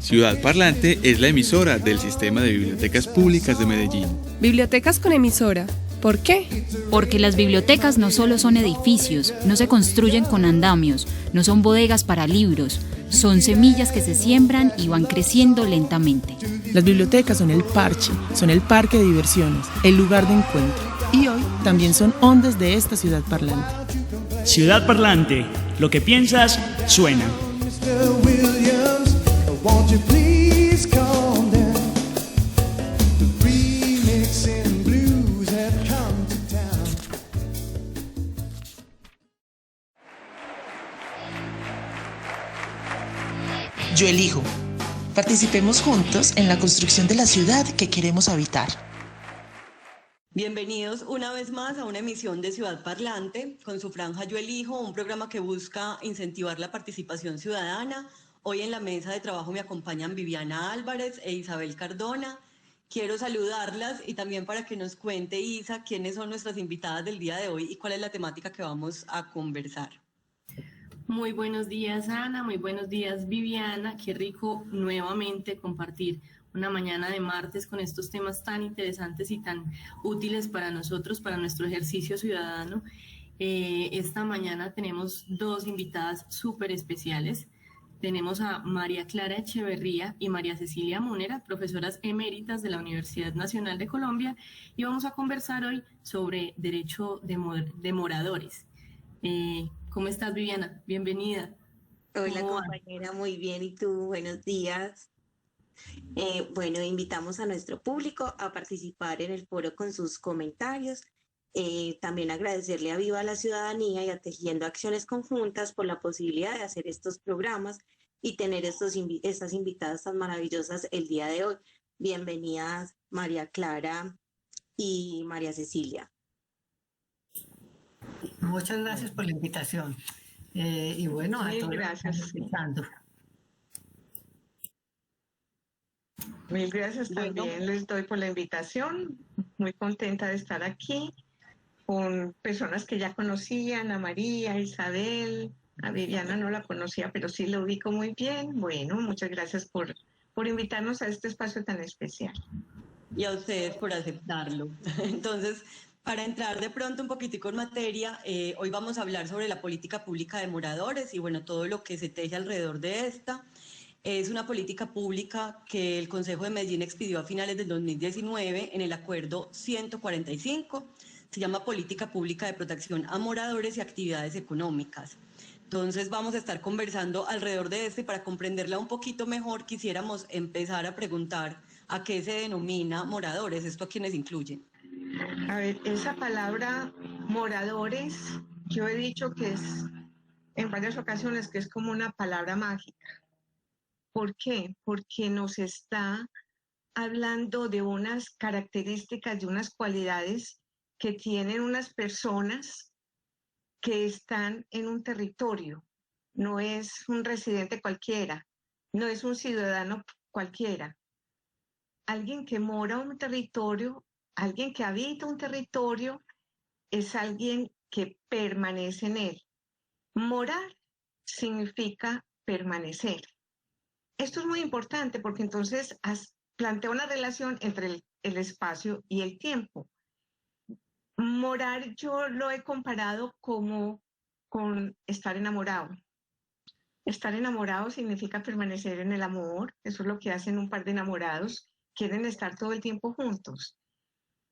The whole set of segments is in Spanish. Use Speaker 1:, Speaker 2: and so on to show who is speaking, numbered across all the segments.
Speaker 1: Ciudad Parlante es la emisora del Sistema de Bibliotecas Públicas de Medellín.
Speaker 2: Bibliotecas con emisora. ¿Por qué?
Speaker 3: Porque las bibliotecas no solo son edificios, no se construyen con andamios, no son bodegas para libros, son semillas que se siembran y van creciendo lentamente.
Speaker 4: Las bibliotecas son el parche, son el parque de diversiones, el lugar de encuentro. Y hoy también son ondas de esta ciudad parlante.
Speaker 5: Ciudad Parlante, lo que piensas, suena.
Speaker 6: Yo elijo. Participemos juntos en la construcción de la ciudad que queremos habitar.
Speaker 7: Bienvenidos una vez más a una emisión de Ciudad Parlante con su franja Yo Elijo, un programa que busca incentivar la participación ciudadana. Hoy en la mesa de trabajo me acompañan Viviana Álvarez e Isabel Cardona. Quiero saludarlas y también para que nos cuente Isa quiénes son nuestras invitadas del día de hoy y cuál es la temática que vamos a conversar.
Speaker 8: Muy buenos días, Ana, muy buenos días, Viviana. Qué rico nuevamente compartir una mañana de martes con estos temas tan interesantes y tan útiles para nosotros, para nuestro ejercicio ciudadano. Esta mañana tenemos dos invitadas súper especiales. Tenemos a María Clara Echeverría y María Cecilia Múnera, profesoras eméritas de la Universidad Nacional de Colombia, y vamos a conversar hoy sobre derecho de moradores. ¿Cómo estás, Viviana? Bienvenida.
Speaker 9: Hola, compañera, muy bien. ¿Y tú? Buenos días. Bueno, invitamos a nuestro público a participar en el foro con sus comentarios. También agradecerle a Viva la Ciudadanía y a Tejiendo Acciones Conjuntas por la posibilidad de hacer estos programas y tener estas invitadas tan maravillosas el día de hoy. Bienvenidas, María Clara y María Cecilia.
Speaker 10: Muchas gracias por la invitación. Y bueno, a todos
Speaker 11: gracias.
Speaker 10: Escuchando.
Speaker 11: Mil gracias también les doy por la invitación. Muy contenta de estar aquí con personas que ya conocían, a María, a Isabel, a Viviana no la conocía, pero sí la ubico muy bien. Bueno, muchas gracias por invitarnos a este espacio tan especial.
Speaker 7: Y a ustedes por aceptarlo. Entonces, para entrar de pronto un poquitico en materia, hoy vamos a hablar sobre la política pública de moradores y bueno, todo lo que se teje alrededor de esta. Es una política pública que el Consejo de Medellín expidió a finales del 2019 en el Acuerdo 145. Se llama Política Pública de Protección a Moradores y Actividades Económicas. Entonces vamos a estar conversando alrededor de esto y para comprenderla un poquito mejor quisiéramos empezar a preguntar a qué se denomina moradores, ¿esto a quiénes incluyen?
Speaker 11: A ver, esa palabra moradores, yo he dicho que es en varias ocasiones que es como una palabra mágica. ¿Por qué? Porque nos está hablando de unas características, de unas cualidades que tienen unas personas que están en un territorio. No es un residente cualquiera, no es un ciudadano cualquiera. Alguien que mora en un territorio, alguien que habita un territorio, es alguien que permanece en él. Morar significa permanecer. Esto es muy importante porque entonces plantea una relación entre el espacio y el tiempo. Morar yo lo he comparado como con estar enamorado. Estar enamorado significa permanecer en el amor, eso es lo que hacen un par de enamorados, quieren estar todo el tiempo juntos.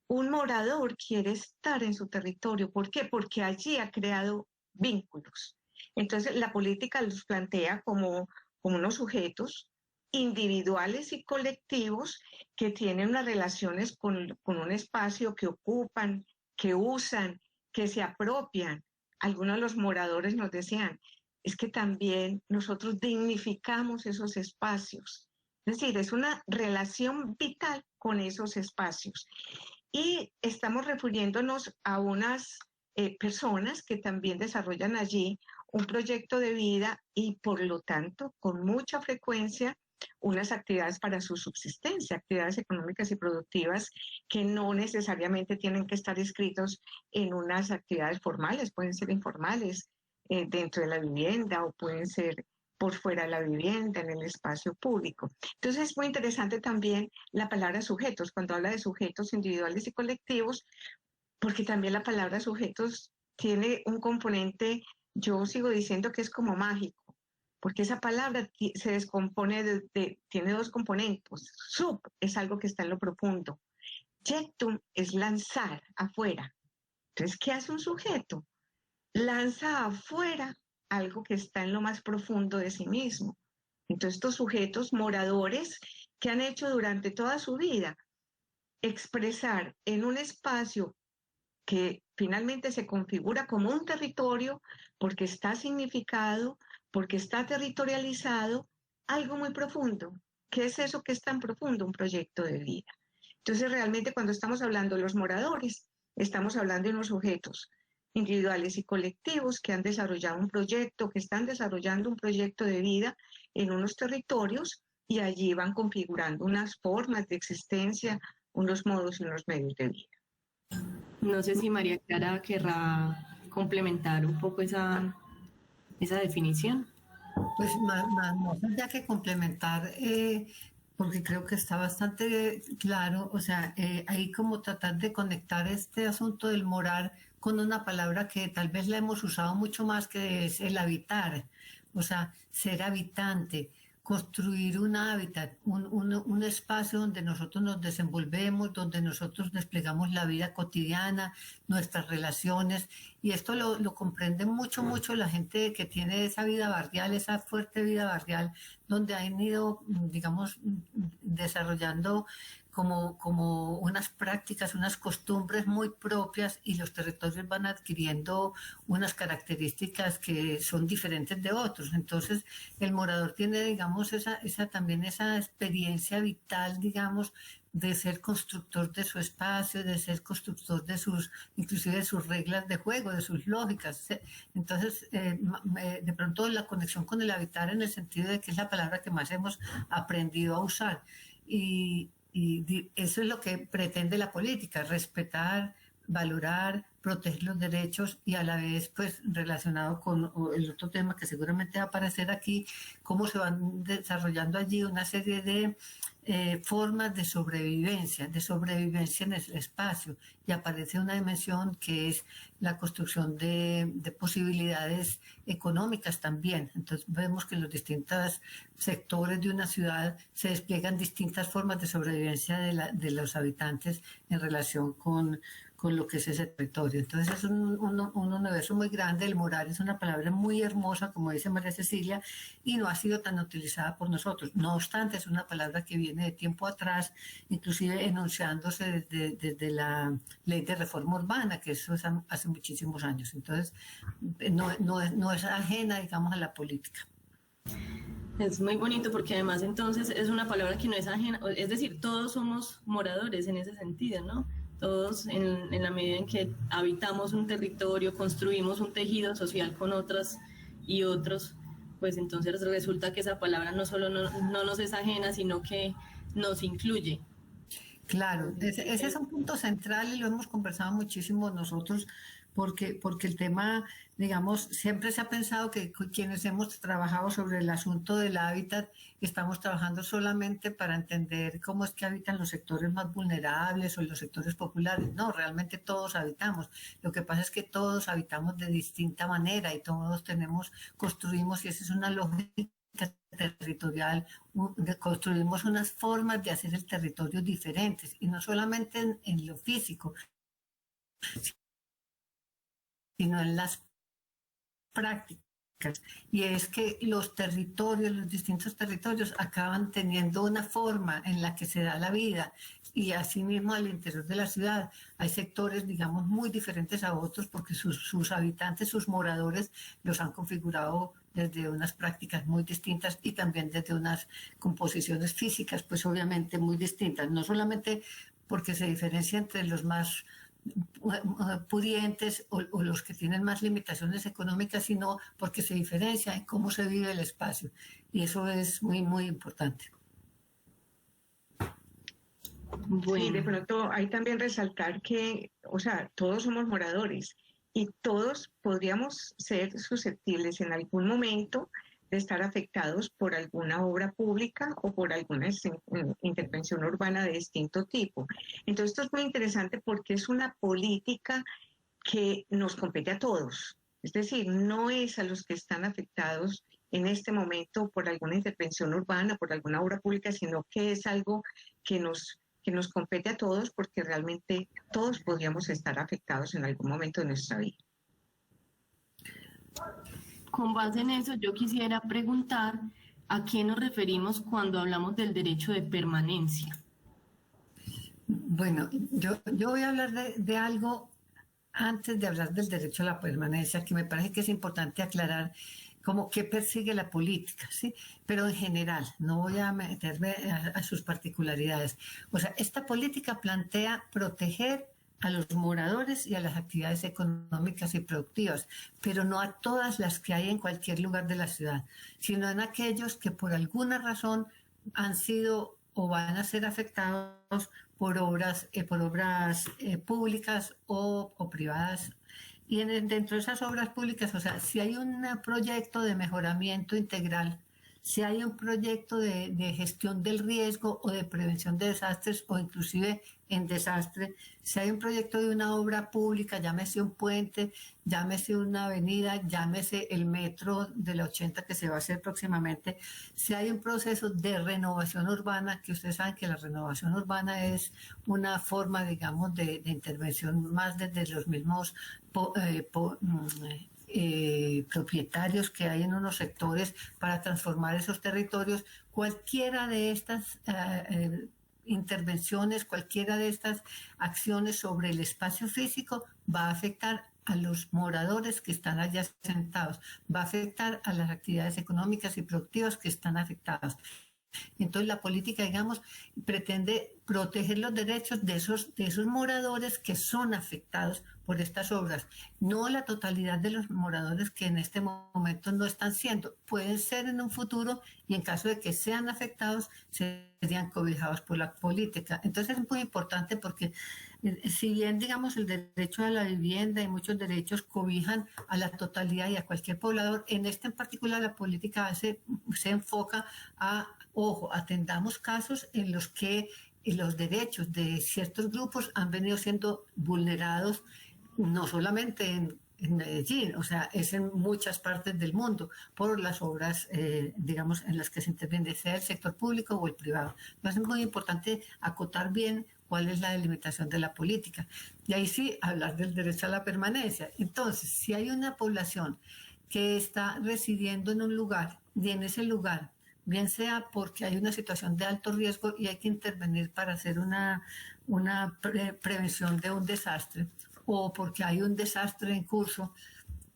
Speaker 11: Un morador quiere estar en su territorio, ¿por qué? Porque allí ha creado vínculos. Entonces la política los plantea como unos sujetos individuales y colectivos que tienen unas relaciones con un espacio que ocupan, que usan, que se apropian. Algunos de los moradores nos decían, es que también nosotros dignificamos esos espacios. Es decir, es una relación vital con esos espacios. Y estamos refiriéndonos a unas personas que también desarrollan allí un proyecto de vida y por lo tanto con mucha frecuencia unas actividades para su subsistencia, actividades económicas y productivas que no necesariamente tienen que estar inscritos en unas actividades formales, pueden ser informales dentro de la vivienda o pueden ser por fuera de la vivienda, en el espacio público. Entonces es muy interesante también la palabra sujetos, cuando habla de sujetos individuales y colectivos, porque también la palabra sujetos tiene un componente, yo sigo diciendo que es como mágico, porque esa palabra se descompone, tiene dos componentes. Sub es algo que está en lo profundo. Jectum es lanzar afuera. Entonces, ¿qué hace un sujeto? Lanza afuera algo que está en lo más profundo de sí mismo. Entonces, estos sujetos moradores que han hecho durante toda su vida expresar en un espacio que finalmente se configura como un territorio porque está significado, porque está territorializado, algo muy profundo. ¿Qué es eso que es tan profundo? Un proyecto de vida. Entonces, realmente cuando estamos hablando de los moradores, estamos hablando de unos sujetos individuales y colectivos que han desarrollado un proyecto, que están desarrollando un proyecto de vida en unos territorios y allí van configurando unas formas de existencia, unos modos y unos medios de vida.
Speaker 8: No sé si María Clara querrá complementar un poco esa definición.
Speaker 10: Pues más allá que complementar, porque creo que está bastante claro, o sea, ahí como tratar de conectar este asunto del morar con una palabra que tal vez la hemos usado mucho más, que es el habitar, o sea, ser habitante, construir un hábitat, un espacio donde nosotros nos desenvolvemos, donde nosotros desplegamos la vida cotidiana, nuestras relaciones, y esto lo comprende mucho la gente que tiene esa vida barrial, esa fuerte vida barrial, donde han ido, digamos, desarrollando como unas prácticas, unas costumbres muy propias, y los territorios van adquiriendo unas características que son diferentes de otros. Entonces, el morador tiene, digamos, también esa experiencia vital, digamos, de ser constructor de su espacio, de ser constructor inclusive de sus reglas de juego, de sus lógicas. Entonces, de pronto la conexión con el habitar, en el sentido de que es la palabra que más hemos aprendido a usar. Y eso es lo que pretende la política: respetar, valorar, proteger los derechos, y a la vez, pues, relacionado con el otro tema que seguramente va a aparecer aquí, cómo se van desarrollando allí una serie de formas de sobrevivencia en el espacio, y aparece una dimensión que es la construcción de posibilidades económicas también. Entonces vemos que en los distintos sectores de una ciudad se despliegan distintas formas de sobrevivencia de los habitantes en relación con lo que es ese territorio. Entonces es un universo muy grande. El morar es una palabra muy hermosa, como dice María Cecilia, y no ha sido tan utilizada por nosotros. No obstante, es una palabra que viene de tiempo atrás, inclusive enunciándose desde la ley de reforma urbana, que eso es hace muchísimos años. Entonces no es ajena, digamos, a la política.
Speaker 8: Es muy bonito porque además entonces es una palabra que no es ajena, es decir, todos somos moradores en ese sentido, ¿no? Todos en la medida en que habitamos un territorio, construimos un tejido social con otras y otros, pues entonces resulta que esa palabra no solo no nos es ajena, sino que nos incluye.
Speaker 10: Claro, ese es un punto central y lo hemos conversado muchísimo nosotros, porque el tema, digamos, siempre se ha pensado que quienes hemos trabajado sobre el asunto del hábitat estamos trabajando solamente para entender cómo es que habitan los sectores más vulnerables o los sectores populares. No, realmente todos habitamos. Lo que pasa es que todos habitamos de distinta manera y todos construimos, y esa es una lógica territorial, construimos unas formas de hacer el territorio diferentes, y no solamente en lo físico, sino en las prácticas. Y es que los distintos territorios acaban teniendo una forma en la que se da la vida, y asimismo al interior de la ciudad hay sectores, digamos, muy diferentes a otros, porque sus habitantes, sus moradores, los han configurado desde unas prácticas muy distintas y también desde unas composiciones físicas, pues obviamente muy distintas, no solamente porque se diferencia entre los más pudientes o los que tienen más limitaciones económicas, sino porque se diferencia en cómo se vive el espacio, y eso es muy, muy importante.
Speaker 11: Bueno. Y de pronto hay también resaltar que, o sea, todos somos moradores y todos podríamos ser susceptibles en algún momento de estar afectados por alguna obra pública o por alguna intervención urbana de distinto tipo. Entonces esto es muy interesante porque es una política que nos compete a todos. Es decir, no es a los que están afectados en este momento por alguna intervención urbana, por alguna obra pública, sino que es algo que nos compete a todos porque realmente todos podríamos estar afectados en algún momento de nuestra vida.
Speaker 8: Con base en eso, yo quisiera preguntar a qué nos referimos cuando hablamos del derecho de permanencia.
Speaker 10: Bueno, yo voy a hablar de algo antes de hablar del derecho a la permanencia, que me parece que es importante aclarar como qué persigue la política, ¿sí? Pero en general, no voy a meterme a sus particularidades. O sea, esta política plantea proteger a los moradores y a las actividades económicas y productivas, pero no a todas las que hay en cualquier lugar de la ciudad, sino en aquellos que por alguna razón han sido o van a ser afectados por obras públicas o privadas. Y dentro de esas obras públicas, o sea, si hay un proyecto de mejoramiento integral, si hay un proyecto de gestión del riesgo o de prevención de desastres o inclusive en desastre, si hay un proyecto de una obra pública, llámese un puente, llámese una avenida, llámese el metro de la 80 que se va a hacer próximamente, si hay un proceso de renovación urbana, que ustedes saben que la renovación urbana es una forma, digamos, de intervención más desde los mismos propietarios que hay en unos sectores para transformar esos territorios. Cualquiera de estas intervenciones, cualquiera de estas acciones sobre el espacio físico va a afectar a los moradores que están allá sentados, va a afectar a las actividades económicas y productivas que están afectadas. Entonces la política, digamos, pretende proteger los derechos de esos moradores que son afectados por estas obras, no la totalidad de los moradores que en este momento no están siendo. Pueden ser en un futuro y en caso de que sean afectados, serían cobijados por la política. Entonces es muy importante porque si bien, digamos, el derecho a la vivienda y muchos derechos cobijan a la totalidad y a cualquier poblador, en este en particular la política se enfoca a, ojo, atendamos casos en los que los derechos de ciertos grupos han venido siendo vulnerados, no solamente en Medellín, o sea, es en muchas partes del mundo por las obras, digamos, en las que se interviene, sea el sector público o el privado. Entonces es muy importante acotar bien cuál es la delimitación de la política. Y ahí sí, hablar del derecho a la permanencia. Entonces, si hay una población que está residiendo en un lugar y en ese lugar, bien sea porque hay una situación de alto riesgo y hay que intervenir para hacer una prevención de un desastre, o porque hay un desastre en curso,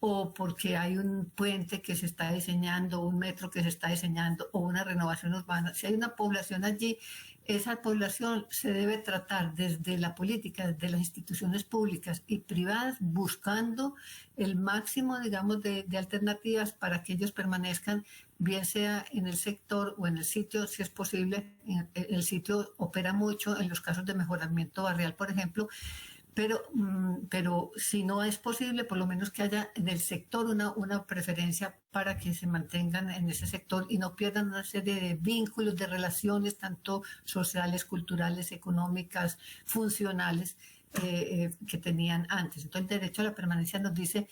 Speaker 10: o porque hay un puente que se está diseñando, un metro que se está diseñando, o una renovación urbana. Si hay una población allí, esa población se debe tratar desde la política, desde las instituciones públicas y privadas, buscando el máximo, digamos, de alternativas para que ellos permanezcan, bien sea en el sector o en el sitio, si es posible. El sitio opera mucho en los casos de mejoramiento barrial, por ejemplo, pero si no es posible, por lo menos que haya en el sector una preferencia para que se mantengan en ese sector y no pierdan una serie de vínculos, de relaciones, tanto sociales, culturales, económicas, funcionales, que tenían antes. Entonces el derecho a la permanencia nos dice,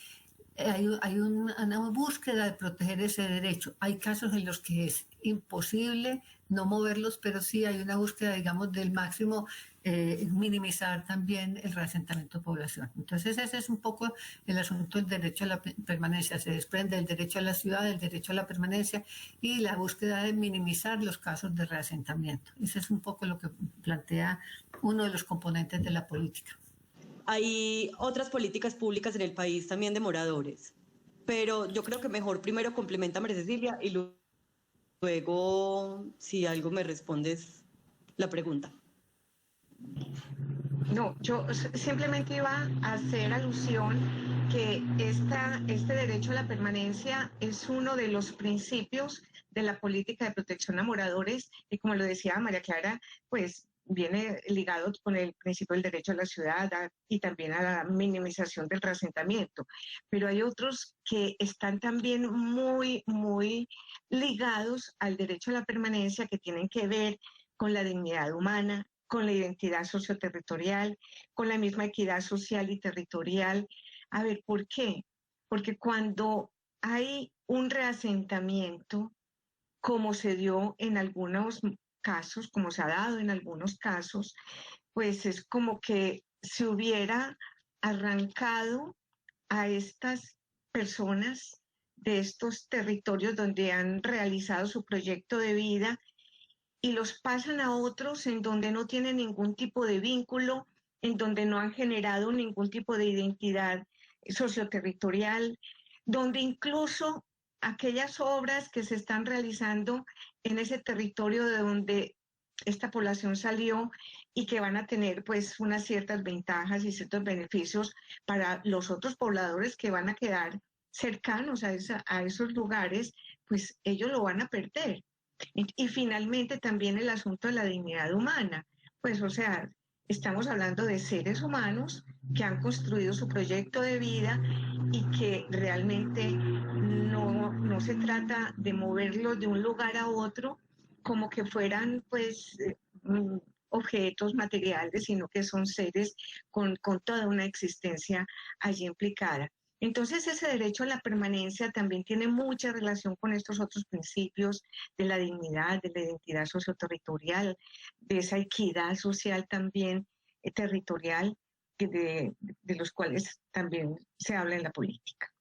Speaker 10: hay una búsqueda de proteger ese derecho. Hay casos en los que es imposible no moverlos, pero sí hay una búsqueda, digamos, del máximo, minimizar también el reasentamiento de población. Entonces ese es un poco el asunto del derecho a la permanencia. Se desprende el derecho a la ciudad, el derecho a la permanencia y la búsqueda de minimizar los casos de reasentamiento. Ese es un poco lo que plantea uno de los componentes de la política.
Speaker 7: Hay otras políticas públicas en el país también de moradores, pero yo creo que mejor primero complementa María Cecilia y luego, si algo me respondes la pregunta.
Speaker 11: No, yo simplemente iba a hacer alusión que este derecho a la permanencia es uno de los principios de la política de protección a moradores y como lo decía María Clara, pues viene ligado con el principio del derecho a la ciudad y también a la minimización del reasentamiento. Pero hay otros que están también muy, muy ligados al derecho a la permanencia, que tienen que ver con la dignidad humana, con la identidad socioterritorial, con la misma equidad social y territorial. A ver, ¿por qué? Porque cuando hay un reasentamiento, como se dio en algunos casos, como se ha dado en algunos casos, pues es como que se hubiera arrancado a estas personas de estos territorios donde han realizado su proyecto de vida y los pasan a otros en donde no tienen ningún tipo de vínculo, en donde no han generado ningún tipo de identidad socioterritorial, donde incluso aquellas obras que se están realizando en ese territorio de donde esta población salió y que van a tener pues unas ciertas ventajas y ciertos beneficios para los otros pobladores que van a quedar cercanos a esos lugares, pues ellos lo van a perder. Y finalmente también el asunto de la dignidad humana, pues o sea, estamos hablando de seres humanos que han construido su proyecto de vida y que realmente no se trata de moverlos de un lugar a otro como que fueran pues objetos materiales, sino que son seres con toda una existencia allí implicada. Entonces ese derecho a la permanencia también tiene mucha relación con estos otros principios de la dignidad, de la identidad socioterritorial, de esa equidad social también territorial, de los cuales también se habla en la política.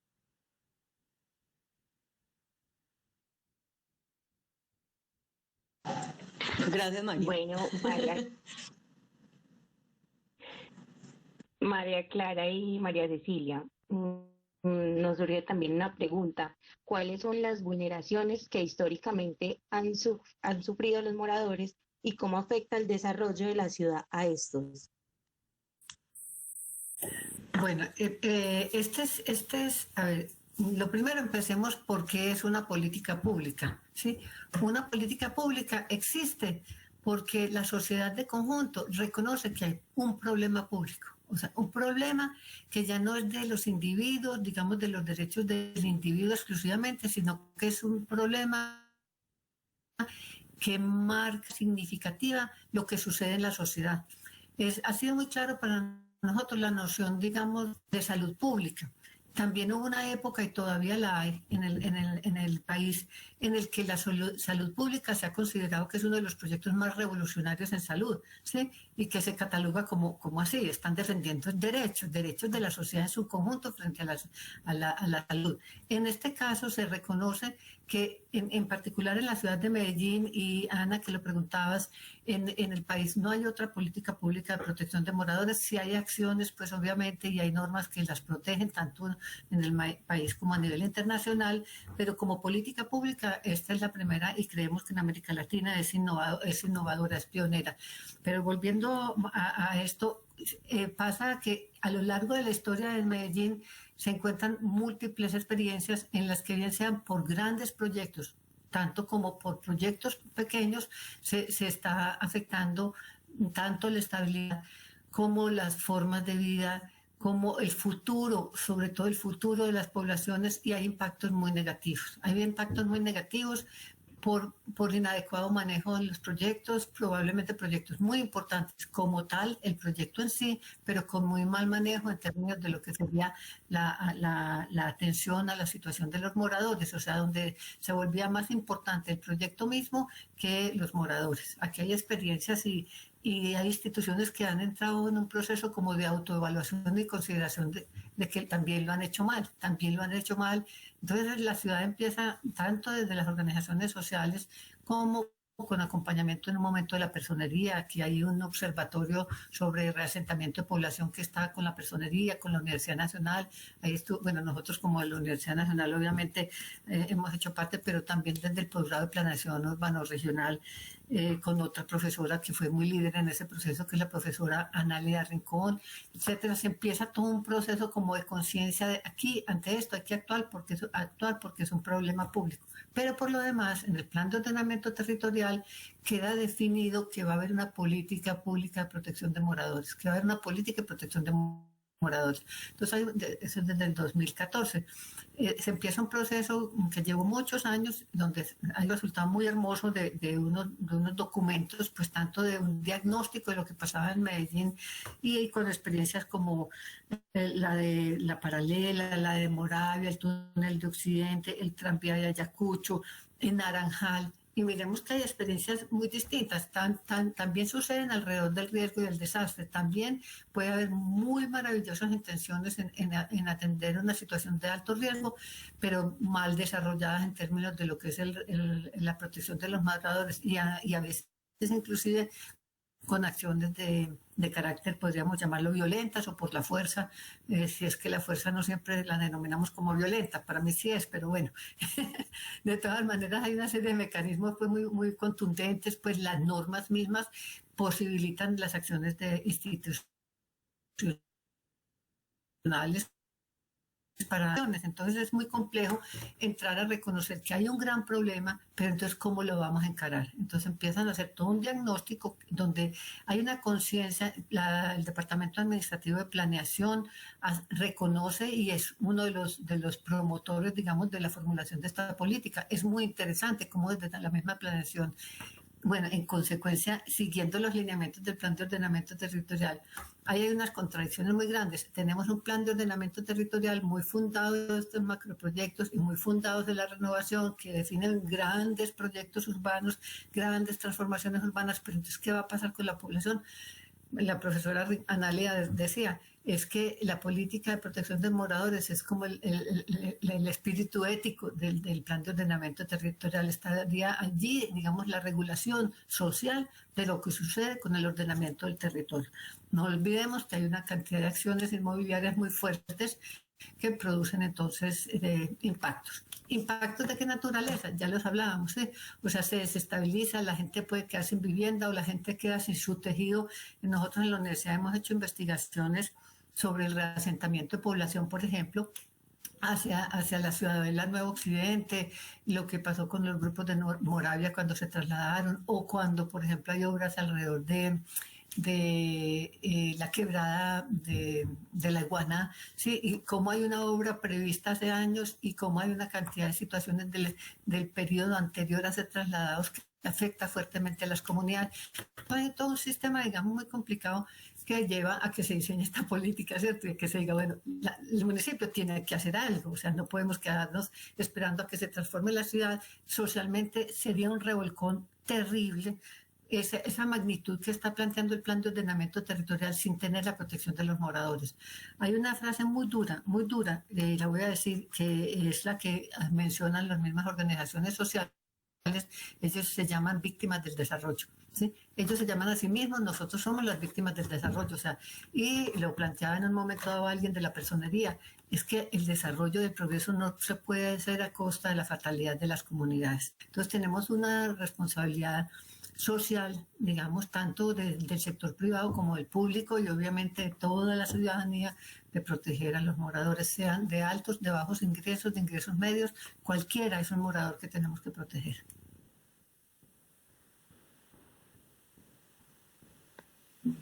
Speaker 7: Gracias, María.
Speaker 9: Bueno, María Clara y María Cecilia, nos surge también una pregunta. ¿Cuáles son las vulneraciones que históricamente han sufrido los moradores y cómo afecta el desarrollo de la ciudad a estos?
Speaker 10: Bueno, a ver, lo primero empecemos por qué es una política pública, ¿sí? Una política pública existe porque la sociedad de conjunto reconoce que hay un problema público, o sea, un problema que ya no es de los individuos, digamos, de los derechos del individuo exclusivamente, sino que es un problema que marca significativa lo que sucede en la sociedad. Ha sido muy claro para nosotros la noción, digamos, de salud pública. También hubo una época, y todavía la hay en el país, en el que la salud pública se ha considerado que es uno de los proyectos más revolucionarios en salud, ¿sí? Y que se cataloga como así, están defendiendo derechos de la sociedad en su conjunto frente a la salud. En este caso se reconoce que en particular en la ciudad de Medellín, y Ana, que lo preguntabas, en el país no hay otra política pública de protección de moradores. Sí hay acciones, pues obviamente, y hay normas que las protegen tanto en el país como a nivel internacional, pero como política pública esta es la primera y creemos que en América Latina es innovadora, es pionera. Pero volviendo a esto, pasa que a lo largo de la historia de Medellín se encuentran múltiples experiencias en las que bien sean por grandes proyectos, tanto como por proyectos pequeños, se está afectando tanto la estabilidad como las formas de vida, como el futuro, sobre todo el futuro de las poblaciones, y hay impactos muy negativos. Hay impactos muy negativos por inadecuado manejo de los proyectos, probablemente proyectos muy importantes como tal, el proyecto en sí, pero con muy mal manejo en términos de lo que sería la atención a la situación de los moradores, o sea, donde se volvía más importante el proyecto mismo que los moradores. Aquí hay experiencias y hay instituciones que han entrado en un proceso como de autoevaluación y consideración de que también lo han hecho mal, Entonces la ciudad empieza tanto desde las organizaciones sociales como con acompañamiento en un momento de la personería. Aquí hay un observatorio sobre reasentamiento de población que está con la personería, con la Universidad Nacional. Ahí estuvo, bueno, nosotros como la Universidad Nacional obviamente hemos hecho parte, pero también desde el posgrado de planeación urbano regional con otra profesora que fue muy líder en ese proceso, que es la profesora Analia Rincón, etcétera. Se empieza todo un proceso como de conciencia de aquí, ante esto hay que actuar porque es un problema público. Pero por lo demás, en el plan de ordenamiento territorial queda definido que va a haber una política pública de protección de moradores, que va a haber una política de protección de moradores. Entonces, eso es desde el 2014. Se empieza un proceso que llevó muchos años, donde hay resultados muy hermosos de unos documentos, pues tanto de un diagnóstico de lo que pasaba en Medellín y con experiencias como la de la Paralela, la de Moravia, el túnel de Occidente, el tranvía de Ayacucho, en Naranjal. Y miremos que hay experiencias muy distintas. También suceden alrededor del riesgo y del desastre. También puede haber muy maravillosas intenciones en atender una situación de alto riesgo, pero mal desarrolladas en términos de lo que es la protección de los moradores y a veces inclusive con acciones de carácter, podríamos llamarlo violentas o por la fuerza, si es que la fuerza no siempre la denominamos como violenta, para mí sí es, pero bueno, de todas maneras hay una serie de mecanismos pues muy contundentes, pues las normas mismas posibilitan las acciones de institucionales para acciones. Entonces es muy complejo entrar a reconocer que hay un gran problema, pero entonces ¿cómo lo vamos a encarar? Entonces empiezan a hacer todo un diagnóstico donde hay una conciencia, el Departamento Administrativo de Planeación reconoce y es uno de los promotores, digamos, de la formulación de esta política. Es muy interesante cómo desde la misma planeación, bueno, en consecuencia, siguiendo los lineamientos del plan de ordenamiento territorial, hay unas contradicciones muy grandes. Tenemos un plan de ordenamiento territorial muy fundado en estos macroproyectos y muy fundados en la renovación, que definen grandes proyectos urbanos, grandes transformaciones urbanas, pero entonces, ¿qué va a pasar con la población? La profesora Analia decía, es que la política de protección de moradores es como el espíritu ético del plan de ordenamiento territorial. Estaría allí, digamos, la regulación social de lo que sucede con el ordenamiento del territorio. No olvidemos que hay una cantidad de acciones inmobiliarias muy fuertes que producen entonces impactos. ¿Impactos de qué naturaleza? Ya los hablábamos, ¿sí? O sea, se desestabiliza, la gente puede quedar sin vivienda o la gente queda sin su tejido. Nosotros en la universidad hemos hecho investigaciones sobre el reasentamiento de población, por ejemplo, hacia la ciudadela Nuevo Occidente, lo que pasó con los grupos de Moravia cuando se trasladaron, o cuando, por ejemplo, hay obras alrededor de la quebrada de la Iguana, ¿sí? Y cómo hay una obra prevista hace años y cómo hay una cantidad de situaciones del periodo anterior a ser trasladados que afecta fuertemente a las comunidades. Hay todo un sistema, digamos, muy complicado que lleva a que se diseñe esta política, ¿cierto? Y que se diga, bueno, el municipio tiene que hacer algo, o sea, no podemos quedarnos esperando a que se transforme la ciudad. Socialmente sería un revolcón terrible esa magnitud que está planteando el plan de ordenamiento territorial sin tener la protección de los moradores. Hay una frase muy dura, la voy a decir, que es la que mencionan las mismas organizaciones sociales. Ellos se llaman víctimas del desarrollo, ¿sí? Ellos se llaman a sí mismos, nosotros somos las víctimas del desarrollo, o sea, y lo planteaba en un momento dado alguien de la personería, es que el desarrollo del progreso no se puede hacer a costa de la fatalidad de las comunidades. Entonces tenemos una responsabilidad social, digamos, tanto del sector privado como del público y obviamente de toda la ciudadanía, de proteger a los moradores, sean de altos, de bajos ingresos, de ingresos medios, cualquiera es un morador que tenemos que proteger.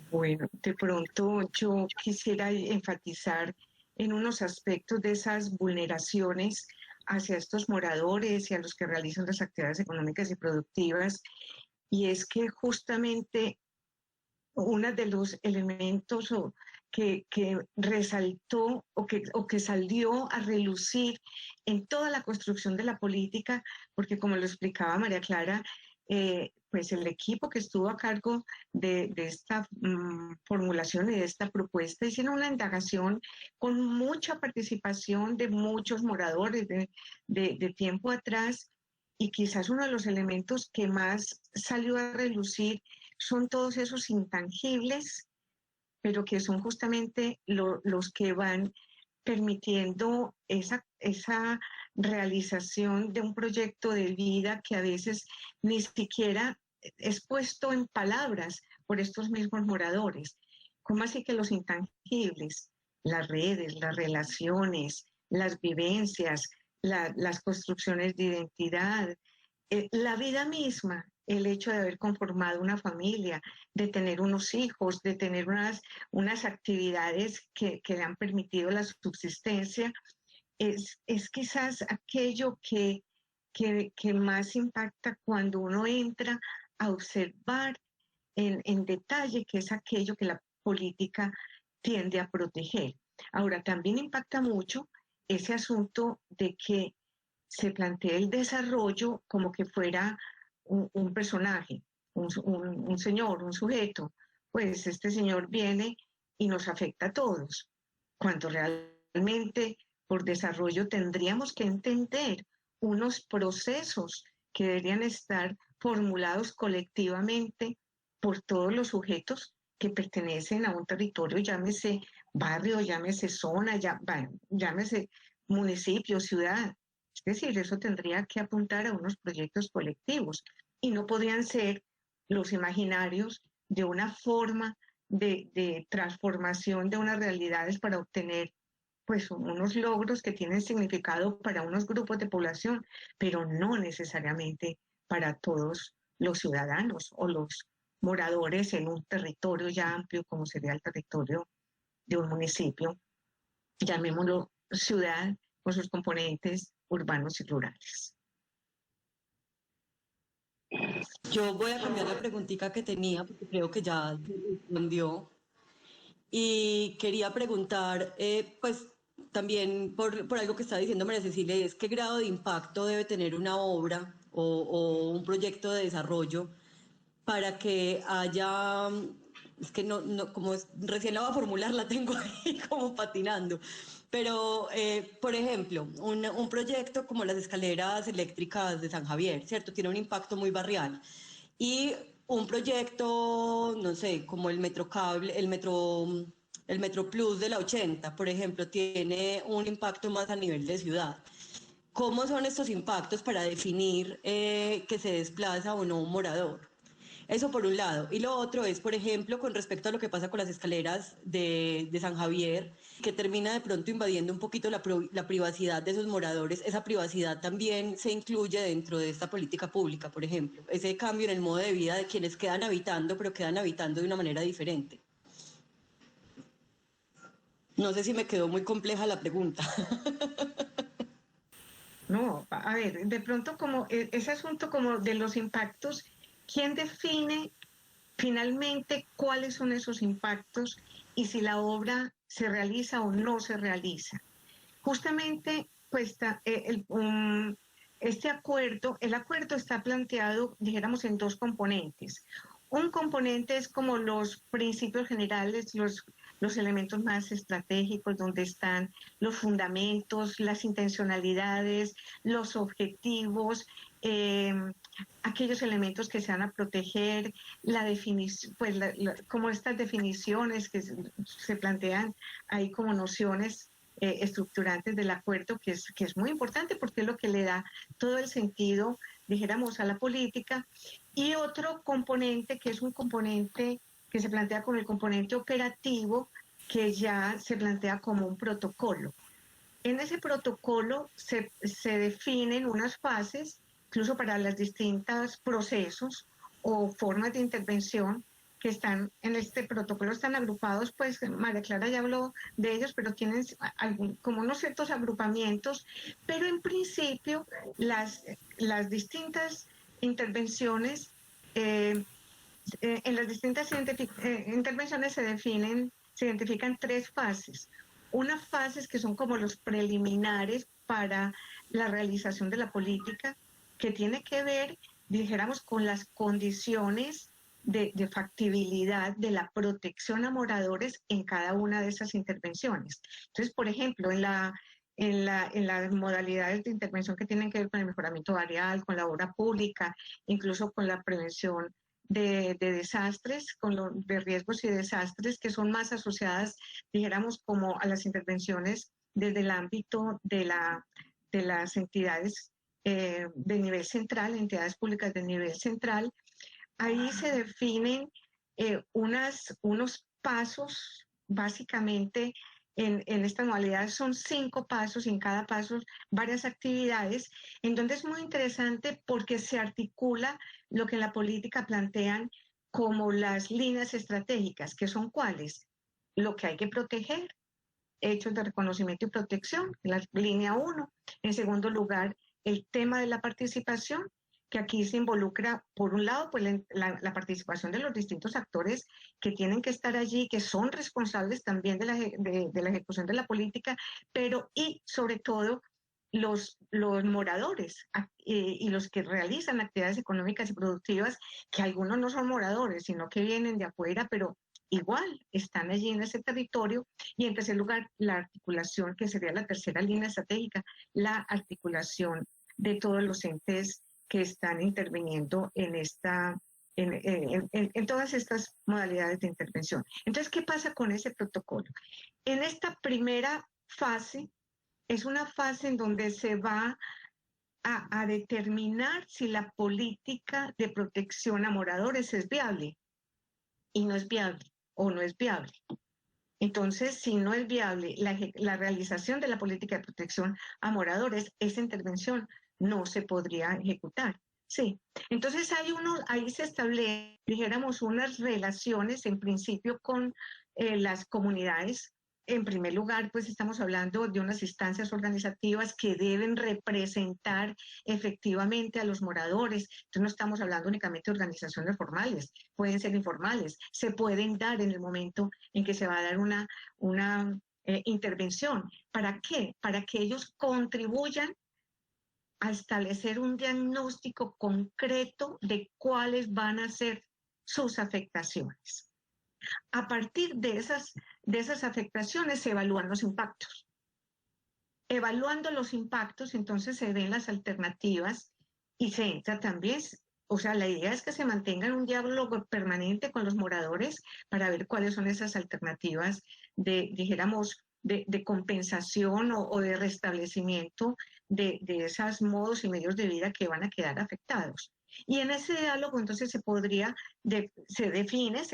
Speaker 11: Bueno, de pronto yo quisiera enfatizar en unos aspectos de esas vulneraciones hacia estos moradores y a los que realizan las actividades económicas y productivas, y es que justamente uno de los elementos que resaltó o que salió a relucir en toda la construcción de la política, porque como lo explicaba María Clara, pues el equipo que estuvo a cargo de esta formulación y de esta propuesta hicieron una indagación con mucha participación de muchos moradores de tiempo atrás, y quizás uno de los elementos que más salió a relucir son todos esos intangibles, pero que son justamente los que van permitiendo esa realización de un proyecto de vida que a veces ni siquiera es puesto en palabras por estos mismos moradores. ¿Cómo así que los intangibles, las redes, las relaciones, las vivencias, las construcciones de identidad, la vida misma, el hecho de haber conformado una familia, de tener unos hijos, de tener unas actividades que le han permitido la subsistencia, es quizás aquello que más impacta cuando uno entra a observar en detalle, que es aquello que la política tiende a proteger. Ahora, también impacta mucho ese asunto de que se plantea el desarrollo como que fuera un personaje, un señor, un sujeto. Pues este señor viene y nos afecta a todos, cuando realmente por desarrollo tendríamos que entender unos procesos que deberían estar formulados colectivamente por todos los sujetos que pertenecen a un territorio, llámese barrio, llámese zona, llámese municipio, ciudad. Es decir, eso tendría que apuntar a unos proyectos colectivos y no podrían ser los imaginarios de una forma de transformación de unas realidades para obtener pues unos logros que tienen significado para unos grupos de población, pero no necesariamente para todos los ciudadanos o los moradores en un territorio ya amplio como sería el territorio de un municipio, llamémoslo ciudad, con sus componentes urbanos y rurales.
Speaker 7: Yo voy a cambiar la preguntita que tenía porque creo que ya se respondió. Y quería preguntar, pues también por algo que está diciendo María Cecilia, es qué grado de impacto debe tener una obra o un proyecto de desarrollo para que haya, es que como recién la voy a formular, la tengo ahí como patinando. Pero, por ejemplo, un proyecto como las escaleras eléctricas de San Javier, ¿cierto? Tiene un impacto muy barrial. Y un proyecto, no sé, como el Metrocable, el Metro Plus de la 80, por ejemplo, tiene un impacto más a nivel de ciudad. ¿Cómo son estos impactos para definir que se desplaza o no un morador? Eso por un lado. Y lo otro es, por ejemplo, con respecto a lo que pasa con las escaleras de San Javier, que termina de pronto invadiendo un poquito la privacidad de esos moradores. Esa privacidad también se incluye dentro de esta política pública, por ejemplo. Ese cambio en el modo de vida de quienes quedan habitando, pero quedan habitando de una manera diferente. No sé si me quedó muy compleja la pregunta.
Speaker 11: No, a ver, de pronto como ese asunto como de los impactos, ¿quién define finalmente cuáles son esos impactos y si la obra se realiza o no se realiza? Justamente, pues, este acuerdo, el acuerdo está planteado, dijéramos, en dos componentes. Un componente es como los principios generales, los elementos más estratégicos, donde están los fundamentos, las intencionalidades, los objetivos, aquellos elementos que se van a proteger, la definición, pues como estas definiciones que se plantean ahí como nociones estructurantes del acuerdo, que es muy importante porque es lo que le da todo el sentido, dijéramos, a la política. Y otro componente, que es un componente que se plantea con el componente operativo, que ya se plantea como un protocolo. En ese protocolo se definen unas fases, incluso para los distintos procesos o formas de intervención que están en este protocolo, están agrupados, pues María Clara ya habló de ellos, pero tienen como unos ciertos agrupamientos, pero en principio las distintas intervenciones, en las distintas intervenciones se identifican tres fases. Unas fases que son como los preliminares para la realización de la política, que tiene que ver, dijéramos, con las condiciones de factibilidad de la protección a moradores en cada una de esas intervenciones. Entonces, por ejemplo, en las modalidades de intervención que tienen que ver con el mejoramiento barrial, con la obra pública, incluso con la prevención de desastres, de riesgos y desastres que son más asociadas, dijéramos, como a las intervenciones desde el ámbito de las entidades de nivel central, entidades públicas de nivel central. ahí se definen unos pasos, básicamente en esta modalidad son 5 pasos y en cada paso varias actividades, en donde es muy interesante porque se articula lo que en la política plantean como las líneas estratégicas, que son cuáles, lo que hay que proteger, hechos de reconocimiento y protección, la línea 1. En segundo lugar, el tema de la participación, que aquí se involucra, por un lado, pues la participación de los distintos actores que tienen que estar allí, que son responsables también de la ejecución de la política, pero y sobre todo los moradores y los que realizan actividades económicas y productivas, que algunos no son moradores, sino que vienen de afuera, pero igual están allí en ese territorio. Y en tercer lugar, la articulación, que sería la tercera línea estratégica, la articulación de todos los entes que están interviniendo en todas estas modalidades de intervención. Entonces, ¿qué pasa con ese protocolo? En esta primera fase, es una fase en donde se va a determinar si la política de protección a moradores es viable y no es viable o no es viable. Entonces, si no es viable la realización de la política de protección a moradores, esa intervención no se podría ejecutar. Sí, entonces ahí se establecen, dijéramos, unas relaciones en principio con las comunidades. En primer lugar, pues estamos hablando de unas instancias organizativas que deben representar efectivamente a los moradores. Entonces no estamos hablando únicamente de organizaciones formales, pueden ser informales, se pueden dar en el momento en que se va a dar una intervención. ¿Para qué? Para que ellos contribuyan a establecer un diagnóstico concreto de cuáles van a ser sus afectaciones. A partir de esas afectaciones se evalúan los impactos. Evaluando los impactos, entonces se ven las alternativas y se entra también, o sea, la idea es que se mantenga un diálogo permanente con los moradores para ver cuáles son esas alternativas dijéramos, de compensación o de restablecimiento de esos modos y medios de vida que van a quedar afectados. Y en ese diálogo entonces se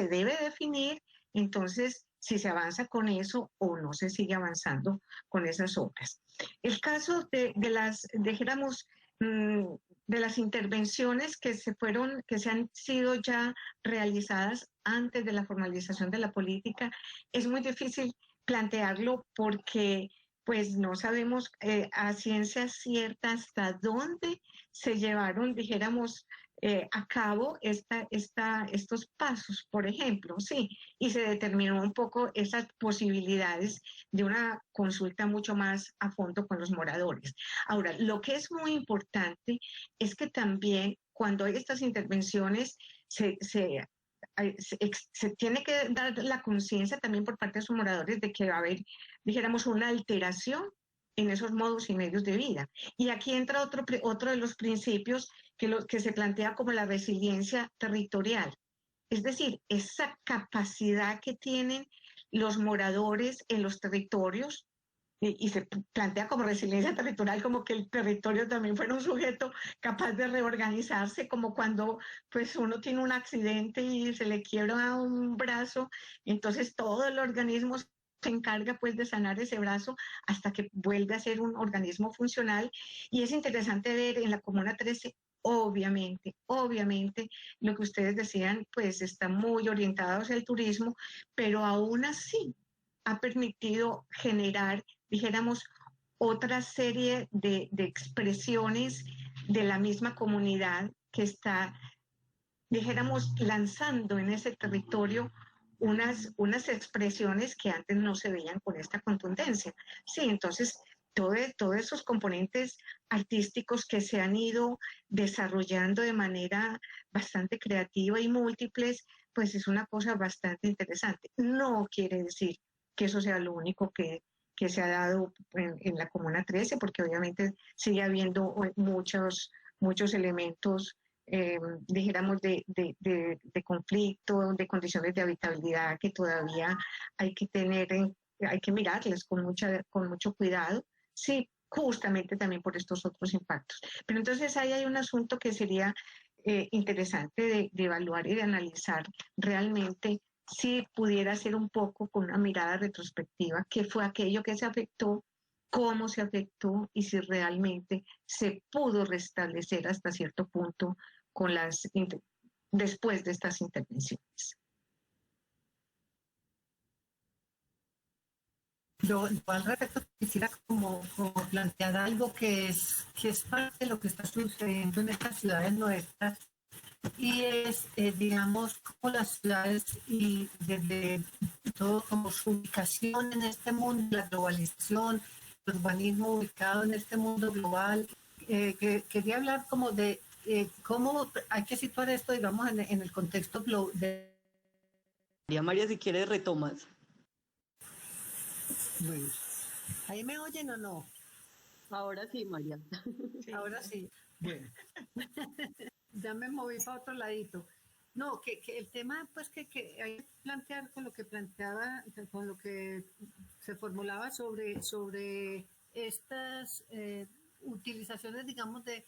Speaker 11: debe definir entonces si se avanza con eso o no se sigue avanzando con esas obras. El caso de las intervenciones que se han sido ya realizadas antes de la formalización de la política, es muy difícil plantearlo porque pues no sabemos a ciencia cierta hasta dónde se llevaron, dijéramos, a cabo estos pasos, por ejemplo, sí, y se determinó un poco esas posibilidades de una consulta mucho más a fondo con los moradores. Ahora, lo que es muy importante es que también cuando hay estas intervenciones se tiene que dar la conciencia también por parte de sus moradores de que va a haber, dijéramos, una alteración en esos modos y medios de vida. Y aquí entra otro de los principios que se plantea como la resiliencia territorial. Es decir, esa capacidad que tienen los moradores en los territorios, y se plantea como resiliencia territorial, como que el territorio también fuera un sujeto capaz de reorganizarse, como cuando pues uno tiene un accidente y se le quiebra un brazo, entonces todo el organismo se encarga pues de sanar ese brazo hasta que vuelve a ser un organismo funcional. Y es interesante ver en la Comuna 13, obviamente, lo que ustedes decían, pues está muy orientado hacia el turismo, pero aún así ha permitido generar, dijéramos, otra serie de expresiones de la misma comunidad que está, dijéramos, lanzando en ese territorio unas expresiones que antes no se veían con esta contundencia. Sí, entonces, todos esos componentes artísticos que se han ido desarrollando de manera bastante creativa y múltiples, pues es una cosa bastante interesante. No quiere decir que eso sea lo único que se ha dado en la Comuna 13, porque obviamente sigue habiendo muchos elementos, dijéramos, de conflicto, de condiciones de habitabilidad que todavía hay que mirarles con mucho cuidado, sí, justamente también por estos otros impactos. Pero entonces ahí hay un asunto que sería interesante de evaluar y de analizar realmente si pudiera ser un poco con una mirada retrospectiva qué fue aquello que se afectó, cómo se afectó y si realmente se pudo restablecer hasta cierto punto con después de estas intervenciones.
Speaker 10: Yo al respecto quisiera como plantear algo que es parte de lo que está sucediendo en estas ciudades nuestras y es, digamos, como las ciudades y desde todo como su ubicación en este mundo, la globalización, el urbanismo ubicado en este mundo global. Quería hablar como de cómo hay que situar esto, digamos, en el contexto de...
Speaker 7: María, si quieres retomas.
Speaker 10: Bueno, ¿ahí me oyen o no?
Speaker 7: Ahora sí, María.
Speaker 10: Ahora sí. Bueno, ya me moví para otro ladito. No, que el tema pues que hay que plantear con lo que planteaba, con lo que se formulaba sobre estas utilizaciones, digamos, de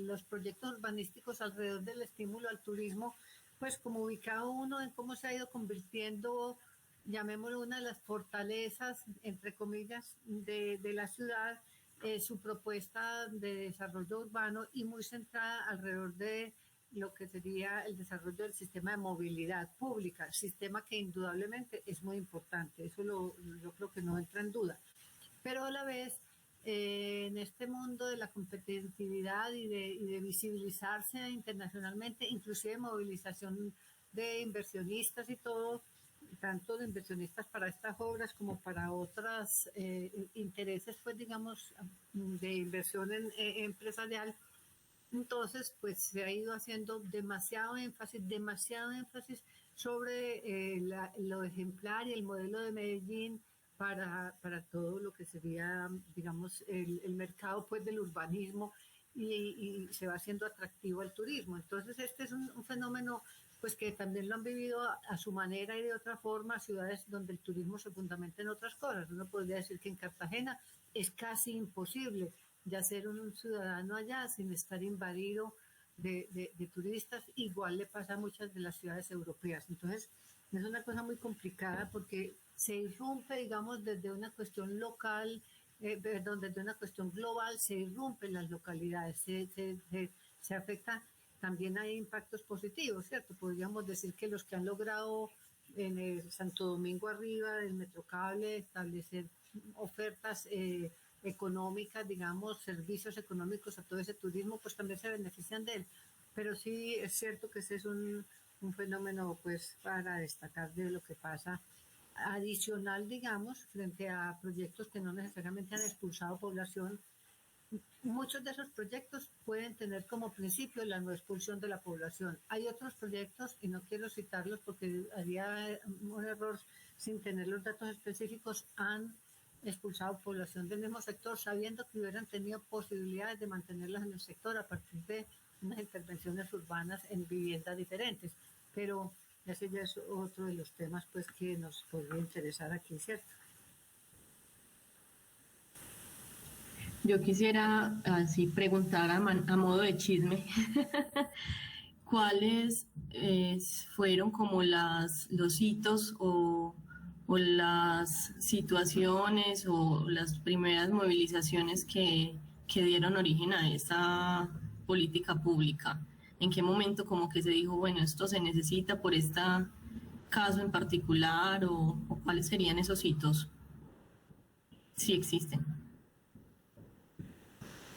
Speaker 10: los proyectos urbanísticos alrededor del estímulo al turismo, pues como ubicado uno en cómo se ha ido convirtiendo, llamémoslo, una de las fortalezas, entre comillas, de la ciudad, su propuesta de desarrollo urbano y muy centrada alrededor de lo que sería el desarrollo del sistema de movilidad pública, sistema que indudablemente es muy importante, eso yo creo que no entra en duda. Pero a la vez, en este mundo de la competitividad y de visibilizarse internacionalmente, inclusive movilización de inversionistas y todo, tanto de inversionistas para estas obras como para otros intereses, pues digamos, de inversión empresarial. Entonces, pues se ha ido haciendo demasiado énfasis sobre lo ejemplar y el modelo de Medellín para todo lo que sería, digamos, el mercado pues del urbanismo y se va haciendo atractivo al turismo. Entonces, este es un fenómeno pues que también lo han vivido a su manera y de otra forma ciudades donde el turismo se fundamenta en otras cosas. Uno podría decir que en Cartagena es casi imposible ya ser un ciudadano allá sin estar invadido de turistas. Igual le pasa a muchas de las ciudades europeas. Entonces, es una cosa muy complicada porque se irrumpe, digamos, desde una cuestión local, desde una cuestión global, se irrumpen las localidades, se afecta. También hay impactos positivos, ¿cierto? Podríamos decir que los que han logrado en el Santo Domingo arriba del Metrocable establecer ofertas económicas, digamos, servicios económicos a todo ese turismo, pues también se benefician de él. Pero sí es cierto que ese es un fenómeno, pues, para destacar de lo que pasa adicional, digamos, frente a proyectos que no necesariamente han expulsado población. Muchos de esos proyectos pueden tener como principio la no expulsión de la población. Hay otros proyectos, y no quiero citarlos porque haría un error sin tener los datos específicos, han expulsado población del mismo sector sabiendo que hubieran tenido posibilidades de mantenerlas en el sector a partir de unas intervenciones urbanas en viviendas diferentes. Pero ese ya es otro de los temas pues que nos podría interesar aquí, ¿cierto?
Speaker 8: Yo quisiera así preguntar a modo de chisme, ¿cuáles fueron como los hitos o las situaciones o las primeras movilizaciones que dieron origen a esta política pública? ¿En qué momento como que se dijo, bueno, esto se necesita por este caso en particular o cuáles serían esos hitos? Si existen.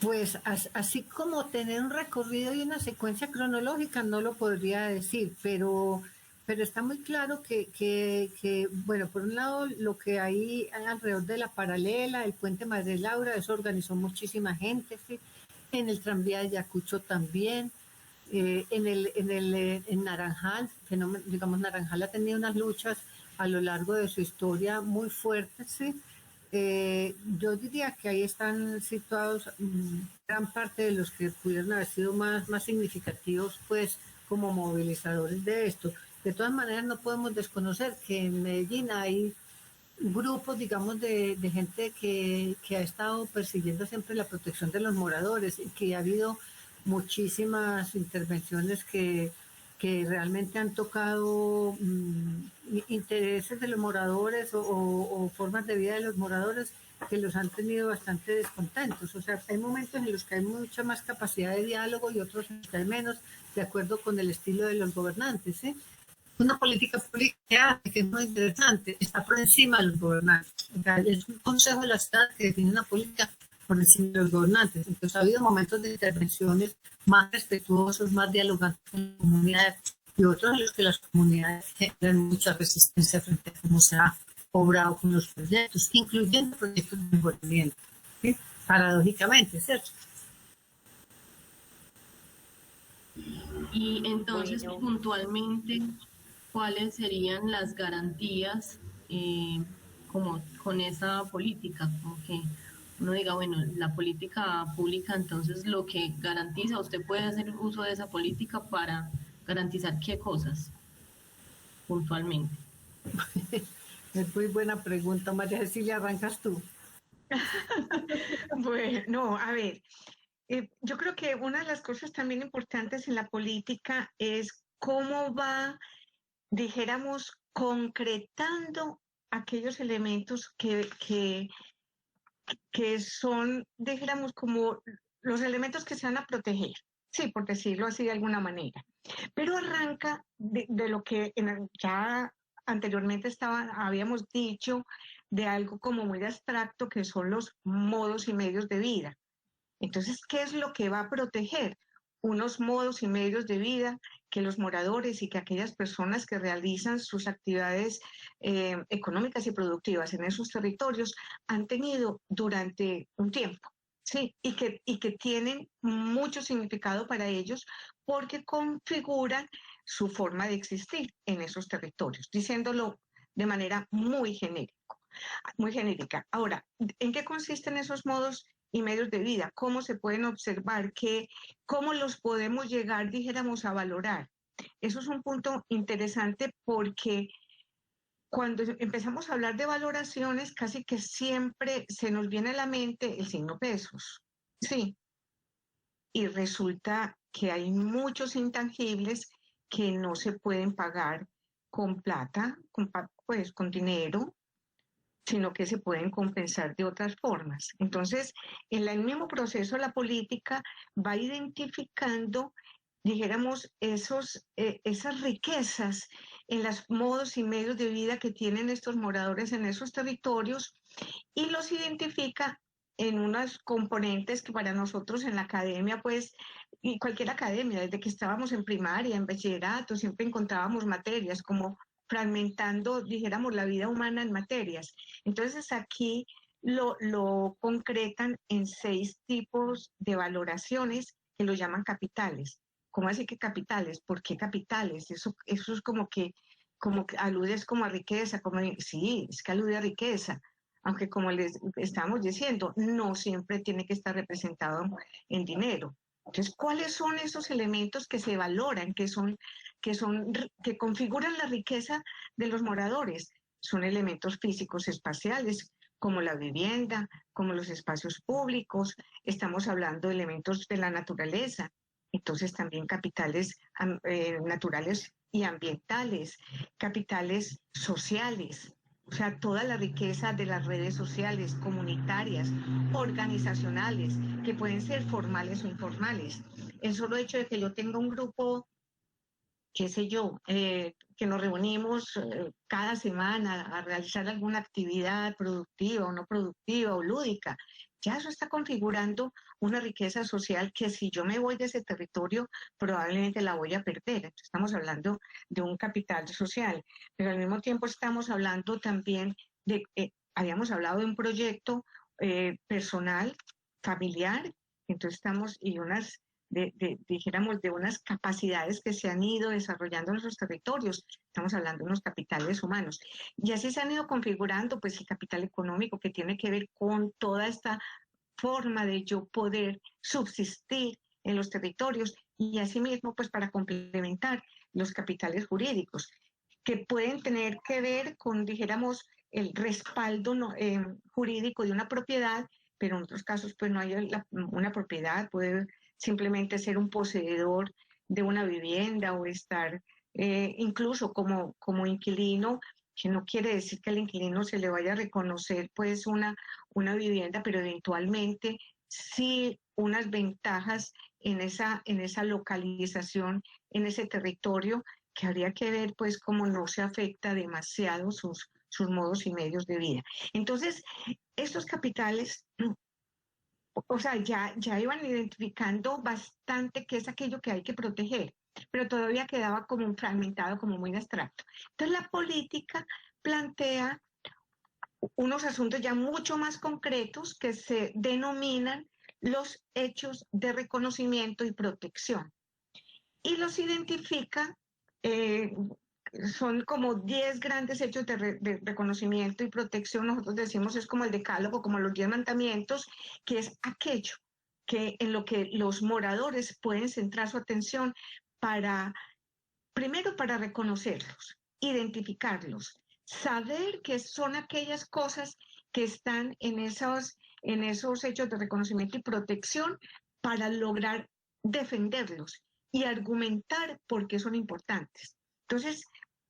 Speaker 10: Pues así como tener un recorrido y una secuencia cronológica no lo podría decir, pero está muy claro que, bueno, por un lado lo que hay alrededor de la paralela, el puente Madre Laura, eso organizó muchísima gente, ¿sí? En el tranvía de Yacucho también, en Naranjal, digamos, Naranjal ha tenido unas luchas a lo largo de su historia muy fuertes, ¿sí? Yo diría que ahí están situados gran parte de los que pudieron haber sido más significativos, pues, como movilizadores de esto. De todas maneras, no podemos desconocer que en Medellín hay grupos, digamos, de gente que ha estado persiguiendo siempre la protección de los moradores y que ha habido muchísimas intervenciones que realmente han tocado intereses de los moradores o formas de vida de los moradores que los han tenido bastante descontentos. O sea, hay momentos en los que hay mucha más capacidad de diálogo y otros en los que hay menos, de acuerdo con el estilo de los gobernantes, ¿sí? Una política pública que es muy interesante, está por encima de los gobernantes. O sea, es un consejo de la ciudad que define una política por encima de los gobernantes. Entonces ha habido momentos de intervenciones más respetuosos, más dialogantes con la comunidad y otros en los que las comunidades generan mucha resistencia frente a cómo se ha obrado con los proyectos, incluyendo proyectos de mejoramiento, ¿sí? Paradójicamente, ¿cierto?
Speaker 8: Y entonces, puntualmente, ¿cuáles serían las garantías como con esa política? Como que uno diga, bueno, la política pública, entonces lo que garantiza, usted puede hacer uso de esa política para garantizar qué cosas puntualmente.
Speaker 10: Es muy buena pregunta, María Cecilia, arrancas tú.
Speaker 11: Bueno, a ver, yo creo que una de las cosas también importantes en la política es cómo va, dijéramos, concretando aquellos elementos que son, dijéramos, como los elementos que se van a proteger, sí, por decirlo así de alguna manera. Pero arranca de lo que ya anteriormente habíamos dicho, de algo como muy abstracto, que son los modos y medios de vida. Entonces, ¿qué es lo que va a proteger? Unos modos y medios de vida que los moradores y que aquellas personas que realizan sus actividades económicas y productivas en esos territorios han tenido durante un tiempo, ¿sí? Y que tienen mucho significado para ellos porque configuran su forma de existir en esos territorios, diciéndolo de manera muy genérica. Ahora, ¿en qué consisten esos modos y medios de vida? ¿Cómo se pueden observar? ¿Cómo los podemos llegar, dijéramos, a valorar? Eso es un punto interesante porque cuando empezamos a hablar de valoraciones, casi que siempre se nos viene a la mente el signo pesos, ¿sí? Y resulta que hay muchos intangibles que no se pueden pagar con plata, con dinero, sino que se pueden compensar de otras formas. Entonces, en el mismo proceso, la política va identificando, dijéramos, esas riquezas en los modos y medios de vida que tienen estos moradores en esos territorios y los identifica en unos componentes que para nosotros en la academia, pues, y cualquier academia, desde que estábamos en primaria, en bachillerato, siempre encontrábamos materias como fragmentando, dijéramos, la vida humana en materias. Entonces aquí lo concretan en 6 tipos de valoraciones que lo llaman capitales. ¿Cómo así que capitales? ¿Por qué capitales? Eso es como que aludes como a riqueza, sí, es que alude a riqueza, aunque como les estamos diciendo, no siempre tiene que estar representado en dinero. Entonces, ¿cuáles son esos elementos que se valoran, que configuran la riqueza de los moradores? Son elementos físicos espaciales, como la vivienda, como los espacios públicos. Estamos hablando de elementos de la naturaleza. Entonces, también capitales naturales y ambientales, capitales sociales. O sea, toda la riqueza de las redes sociales, comunitarias, organizacionales, que pueden ser formales o informales. El solo hecho de que yo tenga un grupo, qué sé yo, que nos reunimos cada semana a realizar alguna actividad productiva o no productiva o lúdica, ya eso está configurando una riqueza social que si yo me voy de ese territorio probablemente la voy a perder. Entonces, estamos hablando de un capital social, pero al mismo tiempo estamos hablando también habíamos hablado de un proyecto personal, familiar, entonces dijéramos, de unas capacidades que se han ido desarrollando en nuestros territorios. Estamos hablando de unos capitales humanos. Y así se han ido configurando, pues, el capital económico que tiene que ver con toda esta forma de yo poder subsistir en los territorios y asimismo, pues, para complementar los capitales jurídicos que pueden tener que ver con, dijéramos, el respaldo jurídico de una propiedad, pero en otros casos, pues, no hay una propiedad, puede simplemente ser un poseedor de una vivienda o estar incluso como inquilino, que no quiere decir que al inquilino se le vaya a reconocer pues una vivienda, pero eventualmente sí unas ventajas en esa localización, en ese territorio, que habría que ver pues cómo no se afecta demasiado sus modos y medios de vida. Entonces, estos capitales, o sea, ya iban identificando bastante qué es aquello que hay que proteger, pero todavía quedaba como un fragmentado, como muy abstracto. Entonces, la política plantea unos asuntos ya mucho más concretos que se denominan los hechos de reconocimiento y protección. Y los identifica, son como 10 grandes hechos de reconocimiento y protección. Nosotros decimos es como el decálogo, como los 10 mandamientos, que es aquello que en lo que los moradores pueden centrar su atención primero para reconocerlos, identificarlos, saber que son aquellas cosas que están en esos hechos de reconocimiento y protección para lograr defenderlos y argumentar por qué son importantes. Entonces,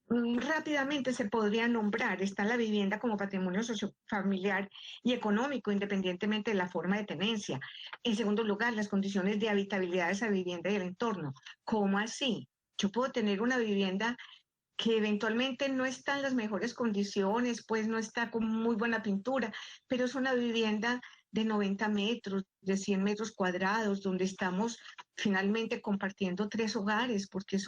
Speaker 11: rápidamente se podría nombrar, está la vivienda como patrimonio sociofamiliar y económico, independientemente de la forma de tenencia. En segundo lugar, las condiciones de habitabilidad de esa vivienda y el entorno. ¿Cómo así? Yo puedo tener una vivienda que eventualmente no está en las mejores condiciones, pues no está con muy buena pintura, pero es una vivienda de 90 metros, de 100 metros cuadrados, donde estamos finalmente compartiendo 3 hogares, porque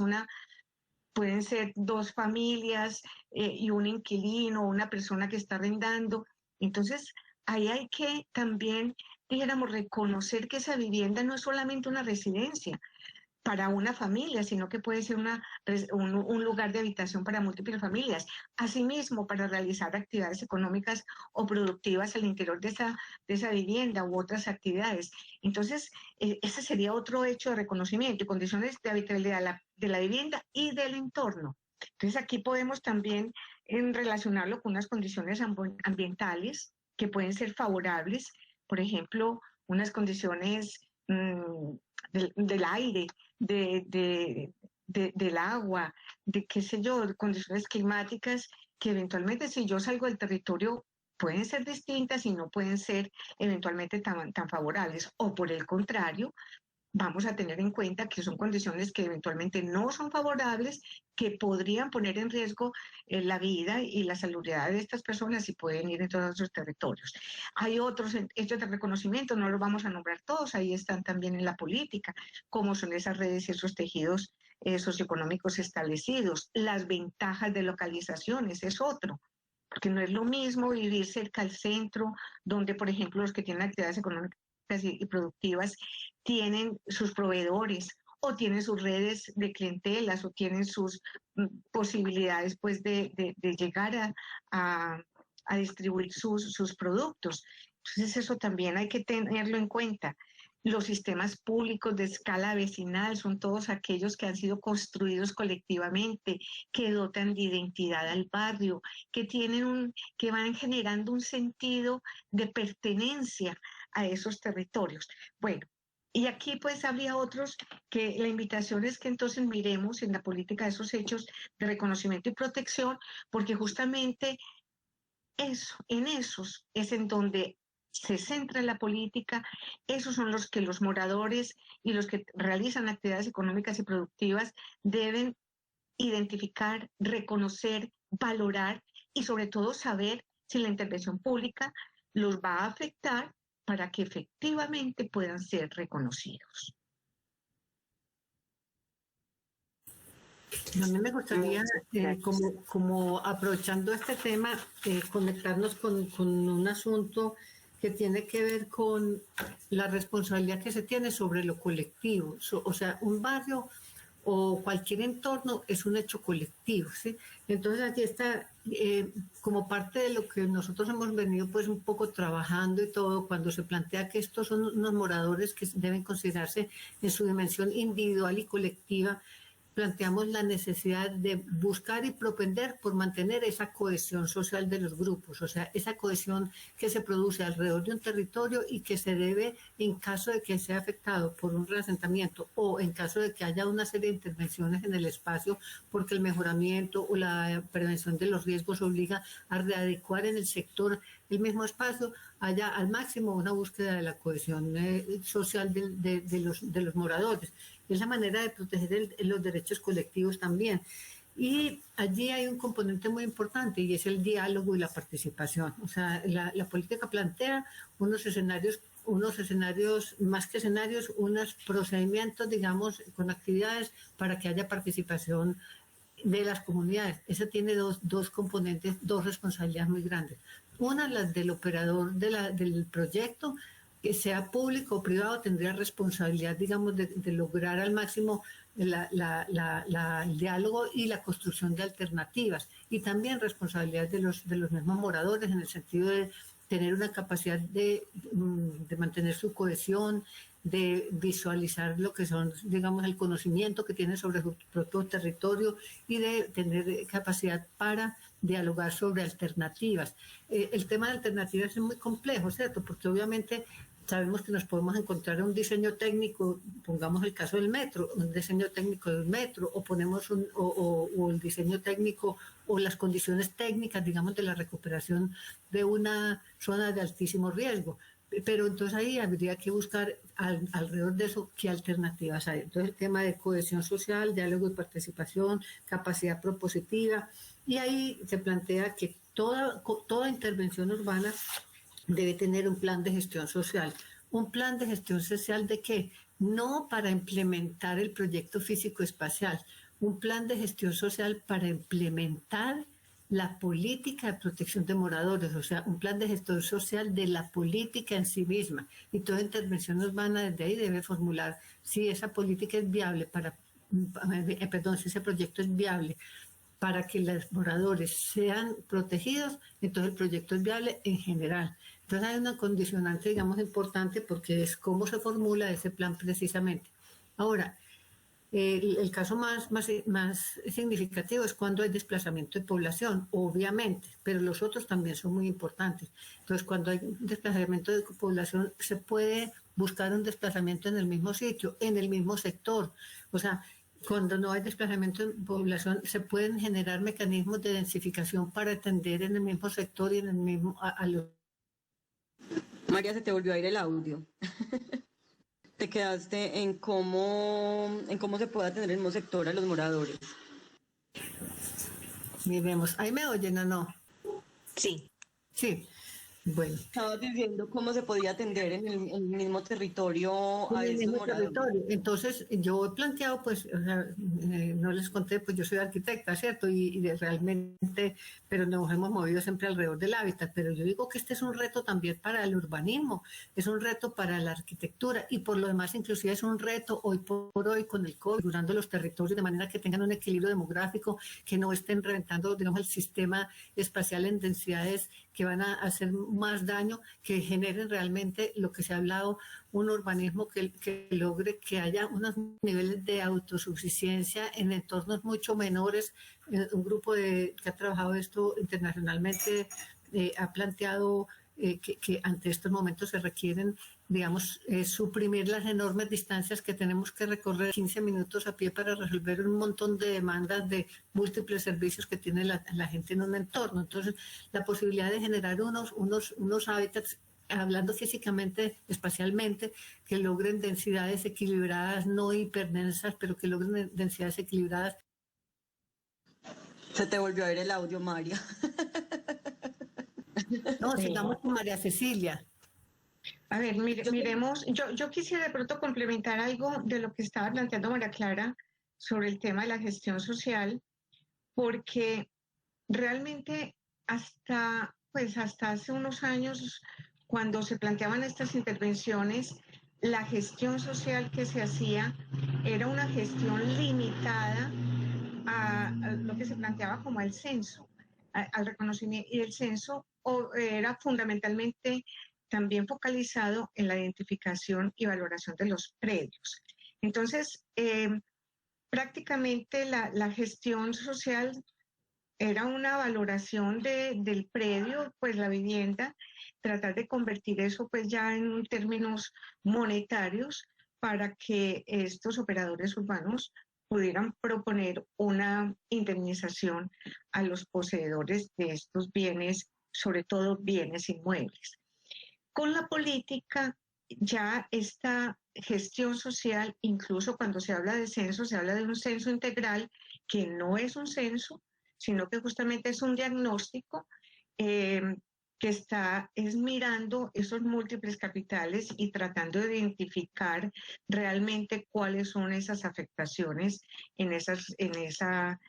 Speaker 11: pueden ser 2 familias y un inquilino, una persona que está arrendando. Entonces, ahí hay que también, dijéramos, reconocer que esa vivienda no es solamente una residencia para una familia, sino que puede ser un lugar de habitación para múltiples familias. Asimismo, para realizar actividades económicas o productivas al interior de esa vivienda u otras actividades. Entonces, ese sería otro hecho de reconocimiento y condiciones de habitabilidad de la vivienda y del entorno. Entonces, aquí podemos también relacionarlo con unas condiciones ambientales que pueden ser favorables, por ejemplo, unas condiciones del aire, del agua, de qué sé yo, de condiciones climáticas que eventualmente si yo salgo del territorio pueden ser distintas y no pueden ser eventualmente tan favorables. O por el contrario, vamos a tener en cuenta que son condiciones que eventualmente no son favorables, que podrían poner en riesgo la vida y la salubridad de estas personas y pueden ir en todos sus territorios. Hay otros hechos de reconocimiento, no los vamos a nombrar todos, ahí están también en la política, como son esas redes y esos tejidos socioeconómicos establecidos. Las ventajas de localizaciones es otro, porque no es lo mismo vivir cerca al centro, donde, por ejemplo, los que tienen actividades económicas y productivas tienen sus proveedores o tienen sus redes de clientelas o tienen sus posibilidades pues de llegar a distribuir sus productos. Entonces eso también hay que tenerlo en cuenta. Los sistemas públicos de escala vecinal son todos aquellos que han sido construidos colectivamente, que dotan de identidad al barrio, que van generando un sentido de pertenencia a esos territorios. Bueno, y aquí pues habría otros que la invitación es que entonces miremos en la política esos hechos de reconocimiento y protección, porque justamente en esos es en donde se centra la política, esos son los que los moradores y los que realizan actividades económicas y productivas deben identificar, reconocer, valorar y sobre todo saber si la intervención pública los va a afectar para que efectivamente puedan ser reconocidos.
Speaker 10: A mí me gustaría, como aprovechando este tema, conectarnos con un asunto que tiene que ver con la responsabilidad que se tiene sobre lo colectivo. O sea, un barrio o cualquier entorno es un hecho colectivo, ¿sí? Entonces aquí está, como parte de lo que nosotros hemos venido pues un poco trabajando y todo, cuando se plantea que estos son unos moradores que deben considerarse en su dimensión individual y colectiva, planteamos la necesidad de buscar y propender por mantener esa cohesión social de los grupos, o sea, esa cohesión que se produce alrededor de un territorio y que se debe, en caso de que sea afectado por un reasentamiento o en caso de que haya una serie de intervenciones en el espacio, porque el mejoramiento o la prevención de los riesgos obliga a readecuar en el sector el mismo espacio, haya al máximo una búsqueda de la cohesión social de los moradores. Es la manera de proteger los derechos colectivos también. Y allí hay un componente muy importante y es el diálogo y la participación. O sea, la política plantea unos escenarios, más que escenarios, unos procedimientos, digamos, con actividades para que haya participación de las comunidades. Eso tiene dos componentes, dos responsabilidades muy grandes. Una, la del operador del proyecto, que sea público o privado, tendría responsabilidad, digamos, de lograr al máximo el diálogo y la construcción de alternativas. Y también responsabilidad de los mismos moradores, en el sentido de tener una capacidad de mantener su cohesión, de visualizar lo que son, digamos, el conocimiento que tienen sobre su propio territorio y de tener capacidad para dialogar sobre alternativas. El tema de alternativas es muy complejo, ¿cierto? Porque obviamente sabemos que nos podemos encontrar un diseño técnico, pongamos el caso del metro, un diseño técnico del metro, o ponemos o el diseño técnico o las condiciones técnicas, digamos, de la recuperación de una zona de altísimo riesgo. Pero entonces ahí habría que buscar alrededor de eso qué alternativas hay. Entonces el tema de cohesión social, diálogo y participación, capacidad propositiva, y ahí se plantea que toda intervención urbana debe tener un plan de gestión social. ¿Un plan de gestión social de qué? No para implementar el proyecto físico-espacial, un plan de gestión social para implementar la política de protección de moradores, o sea, un plan de gestión social de la política en sí misma. Y toda intervención urbana desde ahí debe formular si esa política es viable si ese proyecto es viable para que los moradores sean protegidos, entonces el proyecto es viable en general. Entonces hay una condicionante, digamos, importante porque es cómo se formula ese plan precisamente. Ahora, el caso más significativo es cuando hay desplazamiento de población, obviamente, pero los otros también son muy importantes. Entonces, cuando hay desplazamiento de población, se puede buscar un desplazamiento en el mismo sitio, en el mismo sector. O sea, cuando no hay desplazamiento de población, se pueden generar mecanismos de densificación para atender en el mismo sector y en el mismo...
Speaker 7: María, se te volvió a ir el audio. Te quedaste en cómo se puede atender el mismo sector a los moradores.
Speaker 10: Miremos, ¿ahí me oyen o no?
Speaker 9: Sí.
Speaker 10: Sí. Bueno.
Speaker 7: Estabas diciendo cómo se podía atender en el mismo territorio a esos moradores.
Speaker 10: Entonces, yo he planteado, pues, o sea, no les conté, pues yo soy arquitecta, ¿cierto? Y realmente, pero nos hemos movido siempre alrededor del hábitat, pero yo digo que este es un reto también para el urbanismo, es un reto para la arquitectura y por lo demás inclusive es un reto hoy por hoy con el COVID, durando los territorios de manera que tengan un equilibrio demográfico, que no estén reventando, digamos, el sistema espacial en densidades que van a hacer más daño, que generen realmente lo que se ha hablado, un urbanismo que logre que haya unos niveles de autosuficiencia en entornos mucho menores. Un grupo que ha trabajado esto internacionalmente ha planteado que ante estos momentos se requieren, digamos, suprimir las enormes distancias que tenemos que recorrer 15 minutos a pie para resolver un montón de demandas de múltiples servicios que tiene la gente en un entorno. Entonces, la posibilidad de generar unos hábitats, hablando físicamente, espacialmente, que logren densidades equilibradas, no hiperdensas, pero que logren densidades equilibradas.
Speaker 7: Se te volvió a ver el audio, María.
Speaker 10: No, sigamos con María Cecilia.
Speaker 11: A ver, miremos, yo quisiera de pronto complementar algo de lo que estaba planteando María Clara sobre el tema de la gestión social, porque realmente hasta hace unos años, cuando se planteaban estas intervenciones, la gestión social que se hacía era una gestión limitada a lo que se planteaba como el censo, al reconocimiento, y el censo era fundamentalmente también focalizado en la identificación y valoración de los predios. Entonces, prácticamente la gestión social era una valoración del predio, pues la vivienda, tratar de convertir eso pues ya en términos monetarios para que estos operadores urbanos pudieran proponer una indemnización a los poseedores de estos bienes, sobre todo bienes inmuebles. Con la política, ya esta gestión social, incluso cuando se habla de censo, se habla de un censo integral, que no es un censo, sino que justamente es un diagnóstico que es mirando esos múltiples capitales y tratando de identificar realmente cuáles son esas afectaciones desde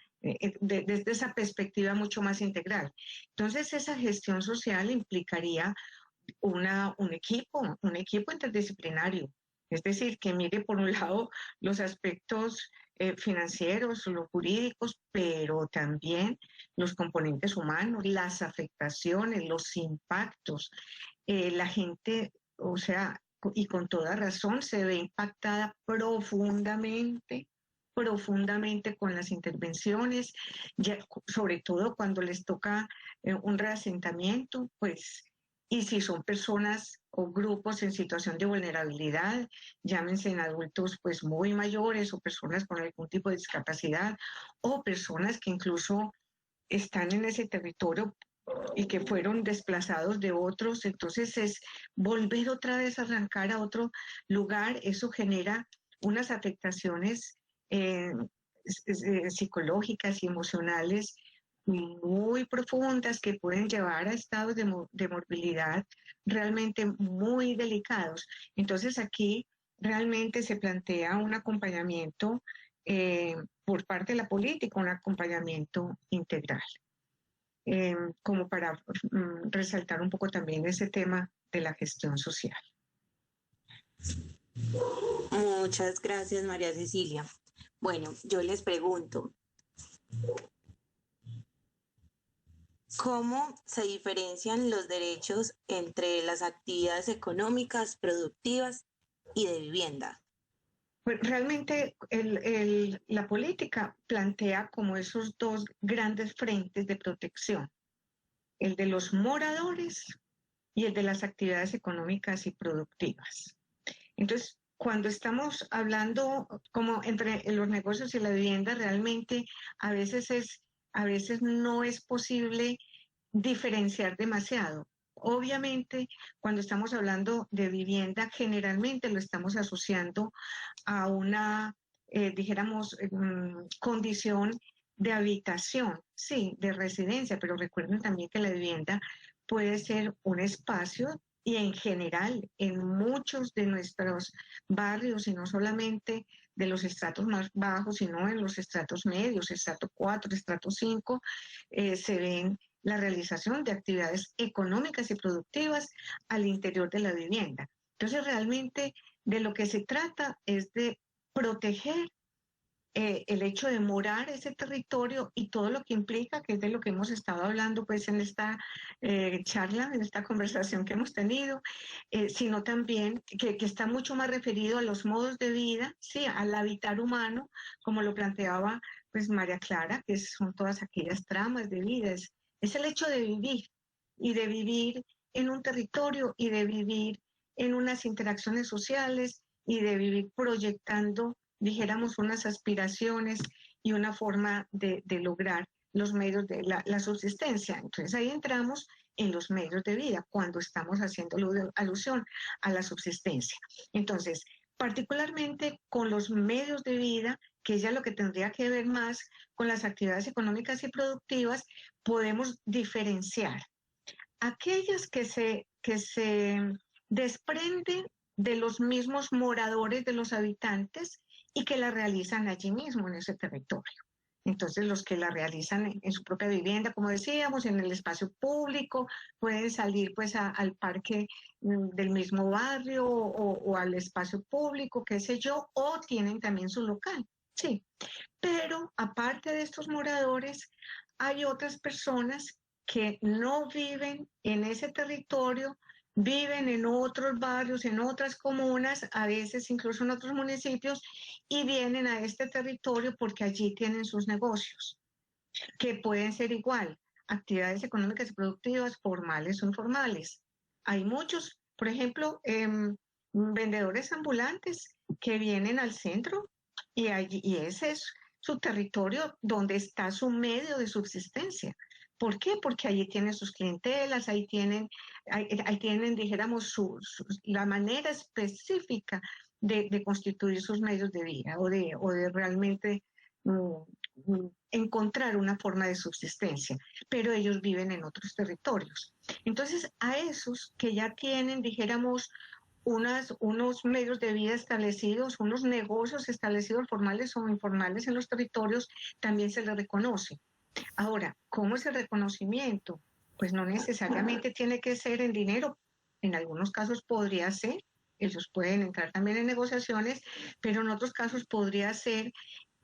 Speaker 11: esa perspectiva mucho más integral. Entonces, esa gestión social implicaría un equipo interdisciplinario, es decir, que mire por un lado los aspectos financieros, los jurídicos, pero también los componentes humanos, las afectaciones, los impactos. La gente, o sea, y con toda razón, se ve impactada profundamente con las intervenciones, ya, sobre todo cuando les toca un reasentamiento, pues. Y si son personas o grupos en situación de vulnerabilidad, llámense en adultos pues muy mayores o personas con algún tipo de discapacidad o personas que incluso están en ese territorio y que fueron desplazados de otros, entonces es volver otra vez a arrancar a otro lugar, eso genera unas afectaciones psicológicas y emocionales muy profundas que pueden llevar a estados de morbilidad realmente muy delicados. Entonces aquí realmente se plantea un acompañamiento por parte de la política, un acompañamiento integral, como para resaltar un poco también ese tema de la gestión social.
Speaker 9: Muchas gracias, María Cecilia. Bueno, yo les pregunto, ¿cómo se diferencian los derechos entre las actividades económicas, productivas y de vivienda?
Speaker 11: Pues realmente la política plantea como esos dos grandes frentes de protección, el de los moradores y el de las actividades económicas y productivas. Entonces, cuando estamos hablando como entre los negocios y la vivienda, realmente a veces no es posible diferenciar demasiado. Obviamente, cuando estamos hablando de vivienda, generalmente lo estamos asociando a una, condición de habitación, sí, de residencia, pero recuerden también que la vivienda puede ser un espacio y en general en muchos de nuestros barrios, y no solamente de los estratos más bajos, sino en los estratos medios, estrato 4, estrato 5, se ven la realización de actividades económicas y productivas al interior de la vivienda. Entonces, realmente de lo que se trata es de proteger el hecho de morar ese territorio y todo lo que implica, que es de lo que hemos estado hablando pues en esta charla, en esta conversación que hemos tenido, sino también que está mucho más referido a los modos de vida, sí, al habitar humano, como lo planteaba pues María Clara, que son todas aquellas tramas de vida, es el hecho de vivir y de vivir en un territorio y de vivir en unas interacciones sociales y de vivir proyectando, dijéramos, unas aspiraciones y una forma de lograr los medios de la subsistencia. Entonces ahí entramos en los medios de vida, cuando estamos haciendo alusión a la subsistencia. Entonces, particularmente con los medios de vida, que es ya lo que tendría que ver más con las actividades económicas y productivas, podemos diferenciar aquellas que se desprenden de los mismos moradores, de los habitantes, y que la realizan allí mismo, en ese territorio. Entonces, los que la realizan en su propia vivienda, como decíamos, en el espacio público, pueden salir pues al parque del mismo barrio o al espacio público, qué sé yo, o tienen también su local, sí. Pero aparte de estos moradores, hay otras personas que no viven en ese territorio, viven en otros barrios, en otras comunas, a veces incluso en otros municipios, y vienen a este territorio porque allí tienen sus negocios, que pueden ser igual, actividades económicas y productivas, formales o informales. Hay muchos, por ejemplo, vendedores ambulantes que vienen al centro y ese es su territorio donde está su medio de subsistencia. ¿Por qué? Porque allí tienen sus clientelas, ahí tienen, dijéramos, la manera específica de constituir sus medios de vida o de realmente encontrar una forma de subsistencia, pero ellos viven en otros territorios. Entonces, a esos que ya tienen, dijéramos, unos medios de vida establecidos, unos negocios establecidos formales o informales en los territorios, también se les reconoce. Ahora, ¿cómo es el reconocimiento? Pues no necesariamente tiene que ser en dinero, en algunos casos podría ser, ellos pueden entrar también en negociaciones, pero en otros casos podría ser,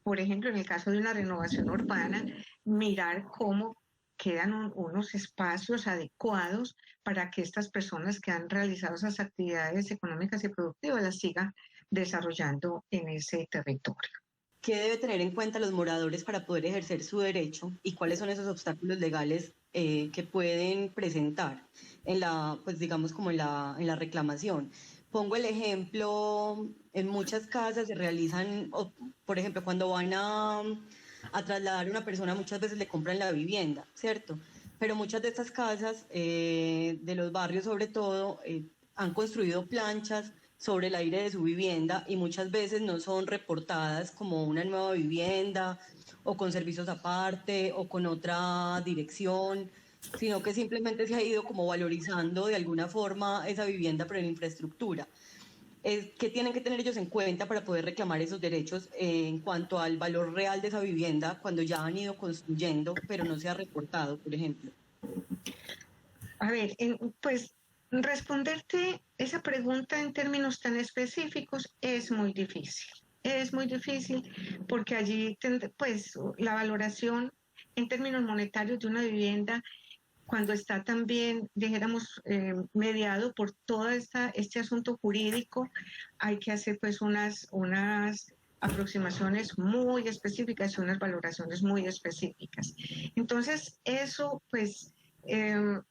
Speaker 11: por ejemplo, en el caso de una renovación urbana, mirar cómo quedan unos espacios adecuados para que estas personas que han realizado esas actividades económicas y productivas las sigan desarrollando en ese territorio.
Speaker 7: ¿Qué debe tener en cuenta los moradores para poder ejercer su derecho y cuáles son esos obstáculos legales que pueden presentar en la, pues digamos como en la reclamación? Pongo el ejemplo, en muchas casas se realizan, por ejemplo, cuando van a trasladar a una persona, muchas veces le compran la vivienda, ¿cierto? Pero muchas de estas casas, de los barrios sobre todo, han construido planchas sobre el aire de su vivienda y muchas veces no son reportadas como una nueva vivienda o con servicios aparte o con otra dirección, sino que simplemente se ha ido como valorizando de alguna forma esa vivienda por la infraestructura. ¿Qué tienen que tener ellos en cuenta para poder reclamar esos derechos en cuanto al valor real de esa vivienda cuando ya han ido construyendo, pero no se ha reportado, por ejemplo?
Speaker 11: A ver, pues responderte esa pregunta en términos tan específicos es muy difícil. Es muy difícil porque allí, pues, la valoración en términos monetarios de una vivienda, cuando está también, dijéramos, mediado por todo este asunto jurídico, hay que hacer pues unas aproximaciones muy específicas y unas valoraciones muy específicas. Entonces, eso pues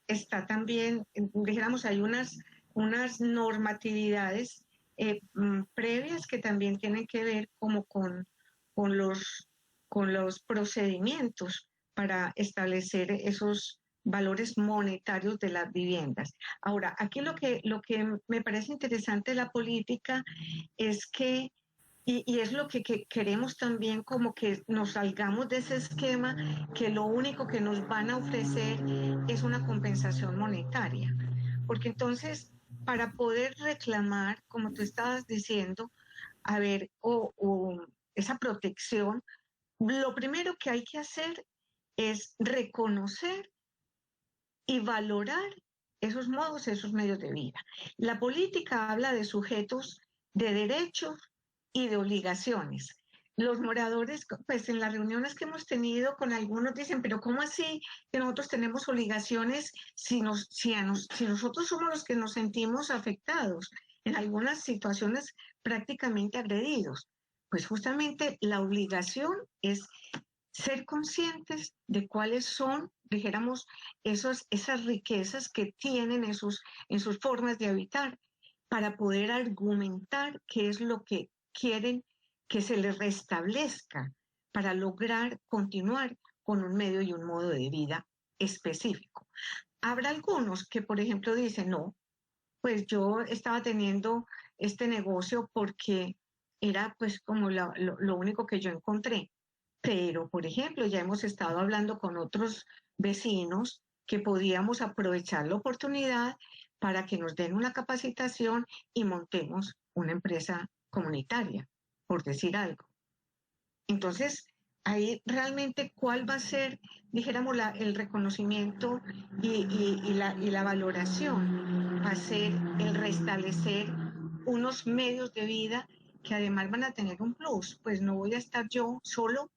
Speaker 11: está también, dijéramos, hay unas normatividades previas que también tienen que ver como con los procedimientos para establecer esos valores monetarios de las viviendas. Ahora, aquí lo que me parece interesante de la política es que, y es lo que queremos también, como que nos salgamos de ese esquema, que lo único que nos van a ofrecer es una compensación monetaria. Porque entonces, para poder reclamar, como tú estabas diciendo, a ver, esa protección, lo primero que hay que hacer es reconocer y valorar esos modos, esos medios de vida. La política habla de sujetos de derechos y de obligaciones. Los moradores, pues en las reuniones que hemos tenido con algunos dicen, pero ¿cómo así que nosotros tenemos obligaciones si nosotros somos los que nos sentimos afectados, en algunas situaciones prácticamente agredidos? Pues justamente la obligación es ser conscientes de cuáles son, dijéramos, esas riquezas que tienen en sus formas de habitar, para poder argumentar qué es lo que quieren que se les restablezca para lograr continuar con un medio y un modo de vida específico. Habrá algunos que, por ejemplo, dicen, no, pues yo estaba teniendo este negocio porque era pues como lo único que yo encontré. Pero, por ejemplo, ya hemos estado hablando con otros vecinos que podíamos aprovechar la oportunidad para que nos den una capacitación y montemos una empresa comunitaria, por decir algo. Entonces, ahí realmente cuál va a ser, dijéramos, el reconocimiento y la valoración, va a ser el restablecer unos medios de vida que además van a tener un plus. Pues no voy a estar yo solo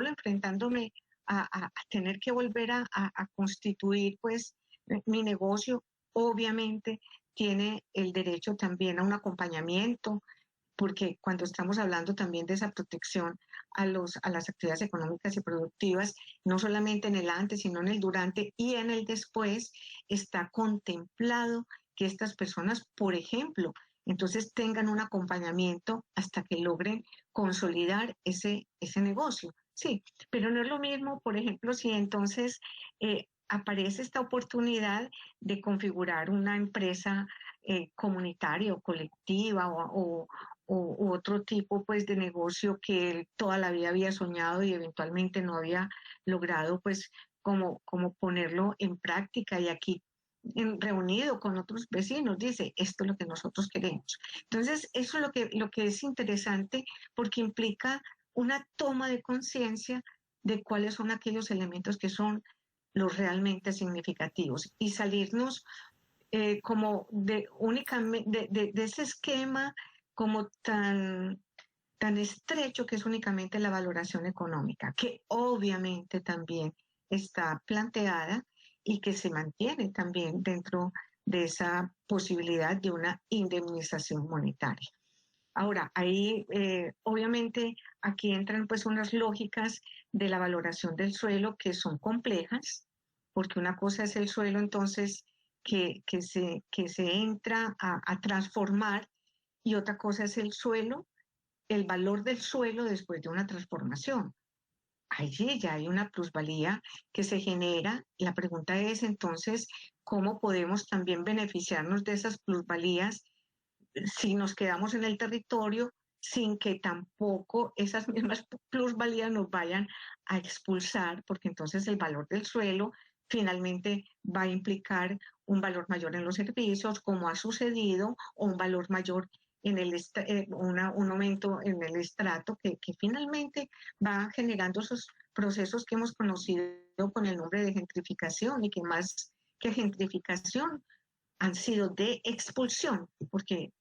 Speaker 11: enfrentándome a tener que volver a constituir pues mi negocio obviamente tiene el derecho también a un acompañamiento, porque cuando estamos hablando también de esa protección a las actividades económicas y productivas, no solamente en el antes, sino en el durante y en el después, está contemplado que estas personas, por ejemplo, entonces tengan un acompañamiento hasta que logren consolidar ese negocio. Sí, pero no es lo mismo, por ejemplo, si entonces aparece esta oportunidad de configurar una empresa comunitaria o colectiva u otro tipo pues de negocio que él toda la vida había soñado y eventualmente no había logrado pues como ponerlo en práctica, y aquí reunido con otros vecinos dice, esto es lo que nosotros queremos. Entonces eso es lo que es interesante, porque implica una toma de conciencia de cuáles son aquellos elementos que son los realmente significativos y salirnos como únicamente de ese esquema como tan estrecho que es únicamente la valoración económica, que obviamente también está planteada y que se mantiene también dentro de esa posibilidad de una indemnización monetaria. Ahora, ahí obviamente aquí entran pues unas lógicas de la valoración del suelo que son complejas, porque una cosa es el suelo entonces que se entra a transformar, y otra cosa es el suelo, el valor del suelo después de una transformación. Allí ya hay una plusvalía que se genera. La pregunta es entonces, ¿cómo podemos también beneficiarnos de esas plusvalías si nos quedamos en el territorio sin que tampoco esas mismas plusvalías nos vayan a expulsar? Porque entonces el valor del suelo finalmente va a implicar un valor mayor en los servicios, como ha sucedido, o un valor mayor en un aumento en el estrato que finalmente va generando esos procesos que hemos conocido con el nombre de gentrificación, y que más que gentrificación han sido de expulsión, porque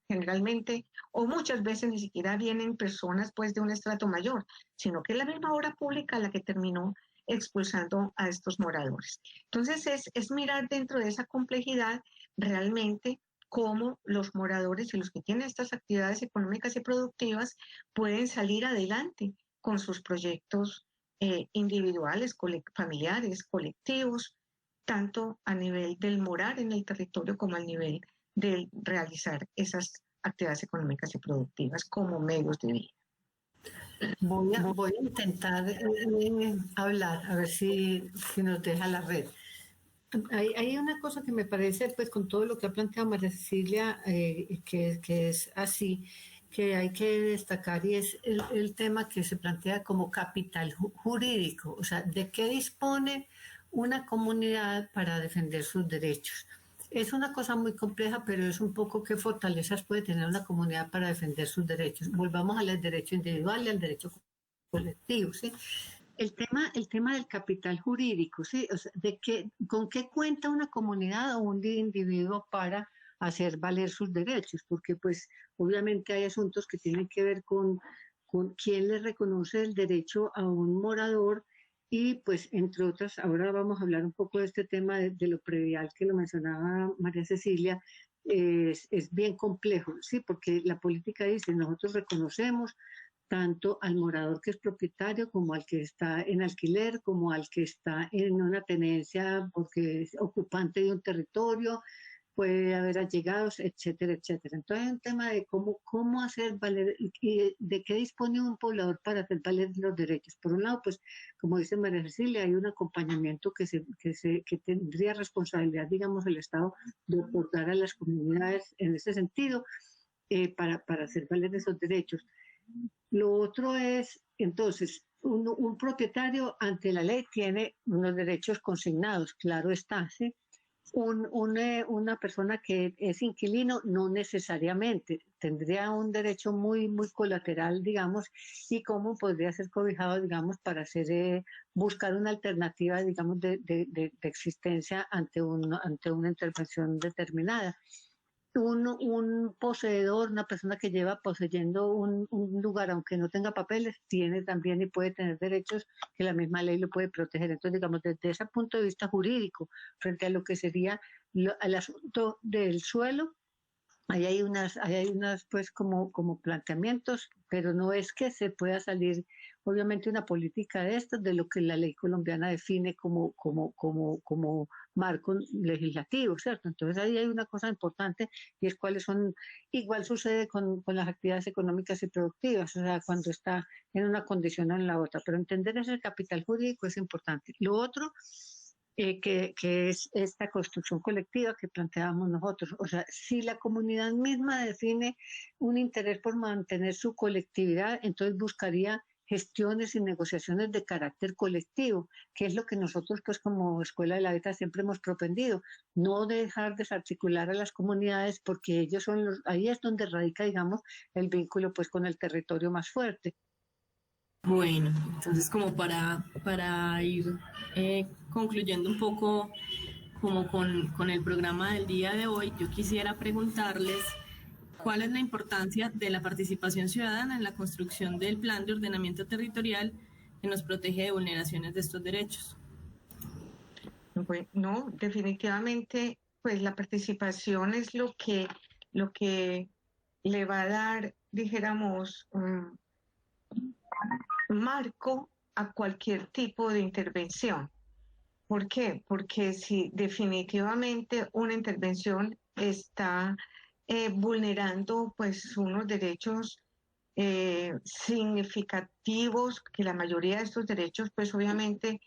Speaker 11: generalmente o muchas veces ni siquiera vienen personas pues de un estrato mayor, sino que es la misma obra pública la que terminó expulsando a estos moradores. Entonces es mirar dentro de esa complejidad realmente cómo los moradores y los que tienen estas actividades económicas y productivas pueden salir adelante con sus proyectos individuales, familiares, colectivos, tanto a nivel del morar en el territorio como al nivel de realizar esas actividades económicas y productivas como medios de vida.
Speaker 10: Voy a intentar hablar, a ver si nos deja la red. Hay una cosa que me parece, pues con todo lo que ha planteado María Cecilia, que es así, que hay que destacar, y es el tema que se plantea como capital jurídico, o sea, ¿de qué dispone una comunidad para defender sus derechos? Es una cosa muy compleja, pero es un poco qué fortalezas puede tener una comunidad para defender sus derechos. Volvamos al derecho individual y al derecho colectivo, ¿sí? El tema del capital jurídico, ¿sí? O sea, ¿con qué cuenta una comunidad o un individuo para hacer valer sus derechos? Porque pues obviamente hay asuntos que tienen que ver con quién le reconoce el derecho a un morador, y pues entre otras, ahora vamos a hablar un poco de este tema de lo predial que lo mencionaba María Cecilia. Es bien complejo, ¿sí? Porque la política dice, nosotros reconocemos tanto al morador que es propietario, como al que está en alquiler, como al que está en una tenencia porque es ocupante de un territorio, puede haber allegados, etcétera, etcétera. Entonces hay un tema de cómo hacer valer y de qué dispone un poblador para hacer valer los derechos. Por un lado, pues, como dice María Cecilia, hay un acompañamiento que tendría responsabilidad, digamos, el Estado de aportar a las comunidades en ese sentido, para hacer valer esos derechos. Lo otro es, entonces, un propietario ante la ley tiene unos derechos consignados, claro está, ¿sí? Una persona que es inquilino no necesariamente tendría un derecho muy, muy colateral, digamos, y cómo podría ser cobijado, digamos, para buscar una alternativa, digamos, de existencia ante una intervención determinada. un poseedor, una persona que lleva poseyendo un lugar, aunque no tenga papeles, tiene también y puede tener derechos que la misma ley lo puede proteger. Entonces, digamos, desde ese punto de vista jurídico, frente a lo que sería el asunto del suelo, ahí hay unas pues como planteamientos, pero no es que se pueda salir, obviamente, una política de estas de lo que la ley colombiana define como marco legislativo, ¿cierto? Entonces ahí hay una cosa importante y es cuáles son, igual sucede con las actividades económicas y productivas, o sea, cuando está en una condición o en la otra, pero entender ese capital jurídico es importante. Lo otro que es esta construcción colectiva que planteábamos nosotros. O sea, si la comunidad misma define un interés por mantener su colectividad, entonces buscaría gestiones y negociaciones de carácter colectivo, que es lo que nosotros pues como Escuela de la Vida siempre hemos propendido, no dejar desarticular a las comunidades porque ellos son ahí es donde radica, digamos, el vínculo pues con el territorio más fuerte.
Speaker 8: Bueno, entonces como para ir concluyendo un poco como con el programa del día de hoy, yo quisiera preguntarles cuál es la importancia de la participación ciudadana en la construcción del plan de ordenamiento territorial que nos protege de vulneraciones de estos derechos.
Speaker 11: Bueno, definitivamente, pues la participación es lo que le va a dar, dijéramos, marco a cualquier tipo de intervención. ¿Por qué? Porque si definitivamente una intervención está vulnerando pues unos derechos significativos, que la mayoría de estos derechos pues obviamente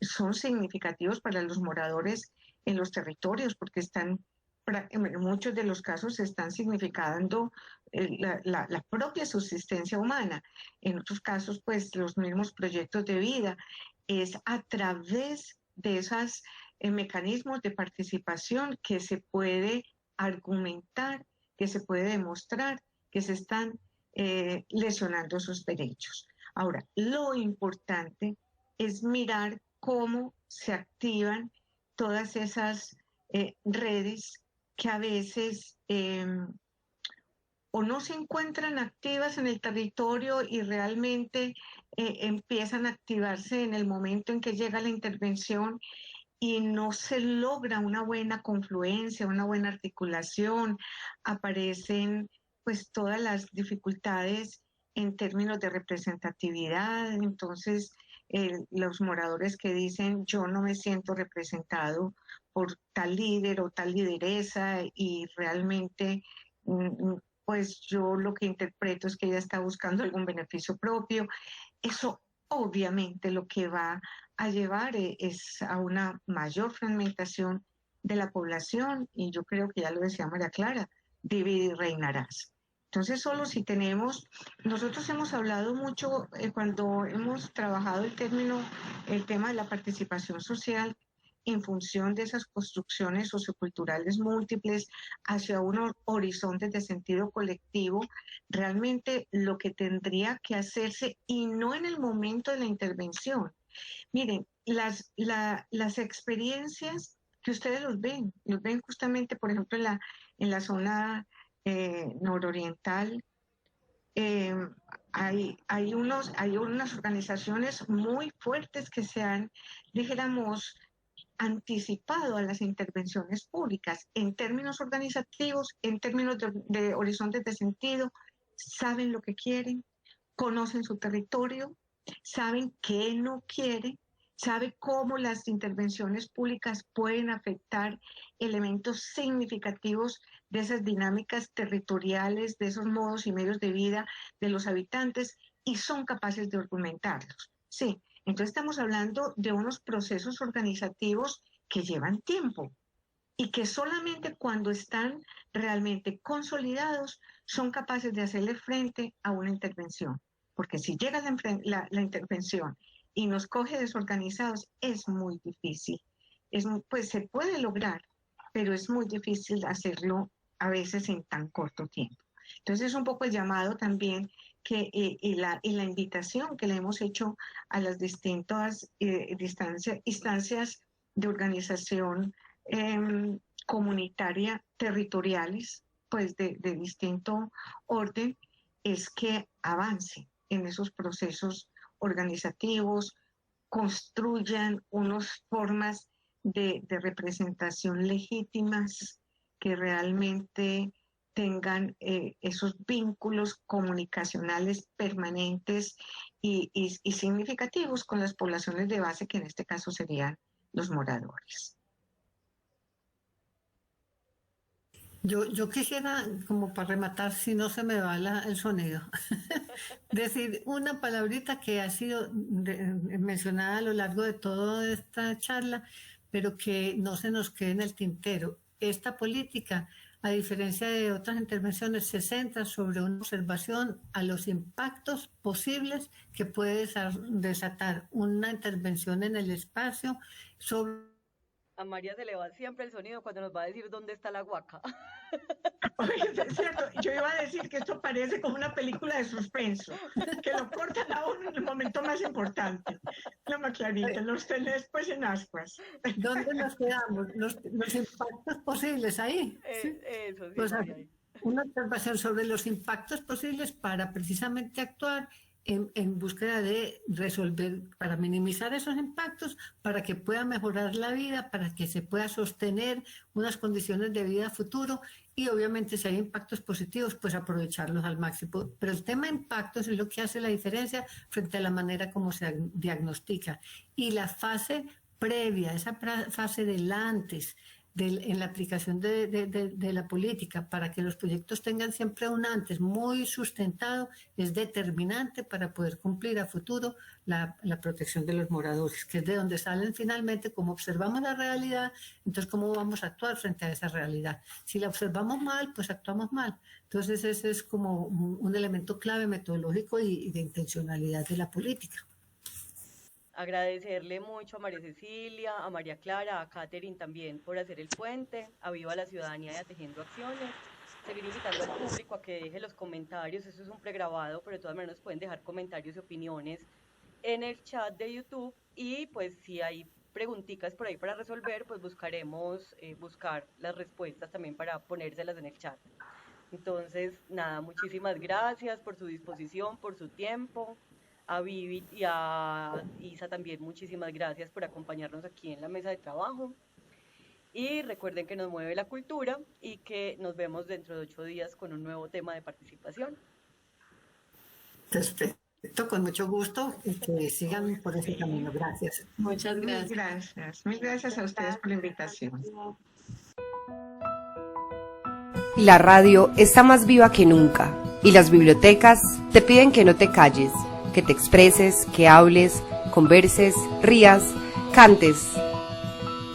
Speaker 11: son significativos para los moradores en los territorios, porque en muchos de los casos están significando la propia subsistencia humana. En otros casos, pues los mismos proyectos de vida. Es a través de esos mecanismos de participación que se puede argumentar, que se puede demostrar que se están lesionando sus derechos. Ahora, lo importante es mirar cómo se activan todas esas redes que a veces o no se encuentran activas en el territorio y realmente empiezan a activarse en el momento en que llega la intervención y no se logra una buena confluencia, una buena articulación, aparecen pues todas las dificultades en términos de representatividad. Entonces los moradores que dicen yo no me siento representado por tal líder o tal lideresa y realmente pues yo lo que interpreto es que ella está buscando algún beneficio propio. Eso obviamente lo que va a llevar es a una mayor fragmentación de la población y yo creo que ya lo decía María Clara, divide y reinarás. Entonces solo si tenemos, nosotros hemos hablado mucho cuando hemos trabajado el tema de la participación social en función de esas construcciones socioculturales múltiples hacia unos horizontes de sentido colectivo, realmente lo que tendría que hacerse y no en el momento de la intervención. Miren, las experiencias que ustedes los ven justamente, por ejemplo, en la zona nororiental, hay unas organizaciones muy fuertes que se han, dijéramos, anticipado a las intervenciones públicas en términos organizativos, en términos de horizontes de sentido, saben lo que quieren, conocen su territorio, saben qué no quieren, sabe cómo las intervenciones públicas pueden afectar elementos significativos de esas dinámicas territoriales, de esos modos y medios de vida de los habitantes y son capaces de argumentarlos. Sí, entonces estamos hablando de unos procesos organizativos que llevan tiempo y que solamente cuando están realmente consolidados son capaces de hacerle frente a una intervención. Porque si llega la intervención y nos coge desorganizados, es muy difícil. Pues se puede lograr, pero es muy difícil hacerlo a veces en tan corto tiempo. Entonces es un poco el llamado también y la invitación que le hemos hecho a las distintas instancias de organización comunitaria territoriales pues de distinto orden, es que avance en esos procesos organizativos, construyan unas formas de representación legítimas que realmente tengan esos vínculos comunicacionales permanentes y significativos con las poblaciones de base, que en este caso serían los moradores.
Speaker 10: Yo quisiera, como para rematar, si no se me va el sonido, decir una palabrita que ha sido mencionada a lo largo de toda esta charla, pero que no se nos quede en el tintero. Esta política, a diferencia de otras intervenciones, se centra sobre una observación a los impactos posibles que puede desatar una intervención en el espacio sobre...
Speaker 12: A María se le va siempre el sonido cuando nos va a decir dónde está la huaca.
Speaker 11: Es cierto, yo iba a decir que esto parece como una película de suspenso, que lo cortan a uno en el momento más importante. No, Clarita, los tenés pues en ascuas.
Speaker 10: ¿Dónde nos quedamos? Los impactos posibles ahí. ¿Sí?
Speaker 12: Eso, sí.
Speaker 10: Pues, una observación sobre los impactos posibles para precisamente actuar en búsqueda de resolver, para minimizar esos impactos, para que pueda mejorar la vida, para que se pueda sostener unas condiciones de vida futuro y obviamente si hay impactos positivos, pues aprovecharlos al máximo. Pero el tema de impactos es lo que hace la diferencia frente a la manera como se diagnostica. Y la fase previa, esa fase del antes, en la aplicación de la política, para que los proyectos tengan siempre un antes muy sustentado, es determinante para poder cumplir a futuro la protección de los moradores, que es de donde salen finalmente, como observamos la realidad, entonces cómo vamos a actuar frente a esa realidad. Si la observamos mal, pues actuamos mal. Entonces ese es como un elemento clave metodológico y de intencionalidad de la política.
Speaker 12: Agradecerle mucho a María Cecilia, a María Clara, a Catherine también por hacer el puente, a Viva la Ciudadanía y a Tejiendo Acciones. Seguir invitando al público a que deje los comentarios, eso es un pregrabado, pero de todas maneras pueden dejar comentarios y opiniones en el chat de YouTube y pues si hay preguntitas por ahí para resolver, pues buscaremos buscar las respuestas también para ponérselas en el chat. Entonces, nada, muchísimas gracias por su disposición, por su tiempo. A Vivi y a Isa también muchísimas gracias por acompañarnos aquí en la mesa de trabajo y recuerden que nos mueve la cultura y que nos vemos dentro de 8 días con un nuevo tema de participación.
Speaker 10: Perfecto, con mucho gusto y que sigan por ese camino. Gracias.
Speaker 8: Muchas gracias.
Speaker 11: Mil gracias a ustedes por la invitación.
Speaker 13: La radio está más viva que nunca y las bibliotecas te piden que no te calles, que te expreses, que hables, converses, rías, cantes.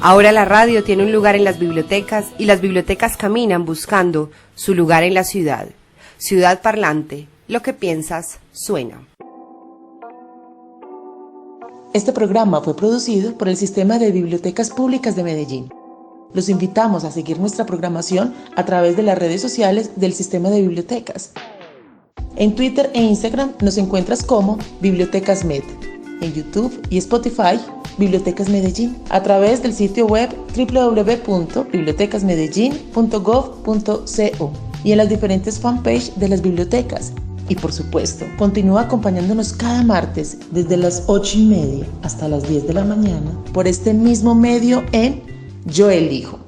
Speaker 13: Ahora la radio tiene un lugar en las bibliotecas y las bibliotecas caminan buscando su lugar en la ciudad. Ciudad Parlante, lo que piensas suena.
Speaker 4: Este programa fue producido por el Sistema de Bibliotecas Públicas de Medellín. Los invitamos a seguir nuestra programación a través de las redes sociales del Sistema de Bibliotecas. En Twitter e Instagram nos encuentras como Bibliotecas Med. En YouTube y Spotify, Bibliotecas Medellín. A través del sitio web www.bibliotecasmedellin.gov.co y en las diferentes fanpages de las bibliotecas. Y por supuesto, continúa acompañándonos cada martes desde las 8:30 hasta las 10 de la mañana por este mismo medio en Yo Elijo.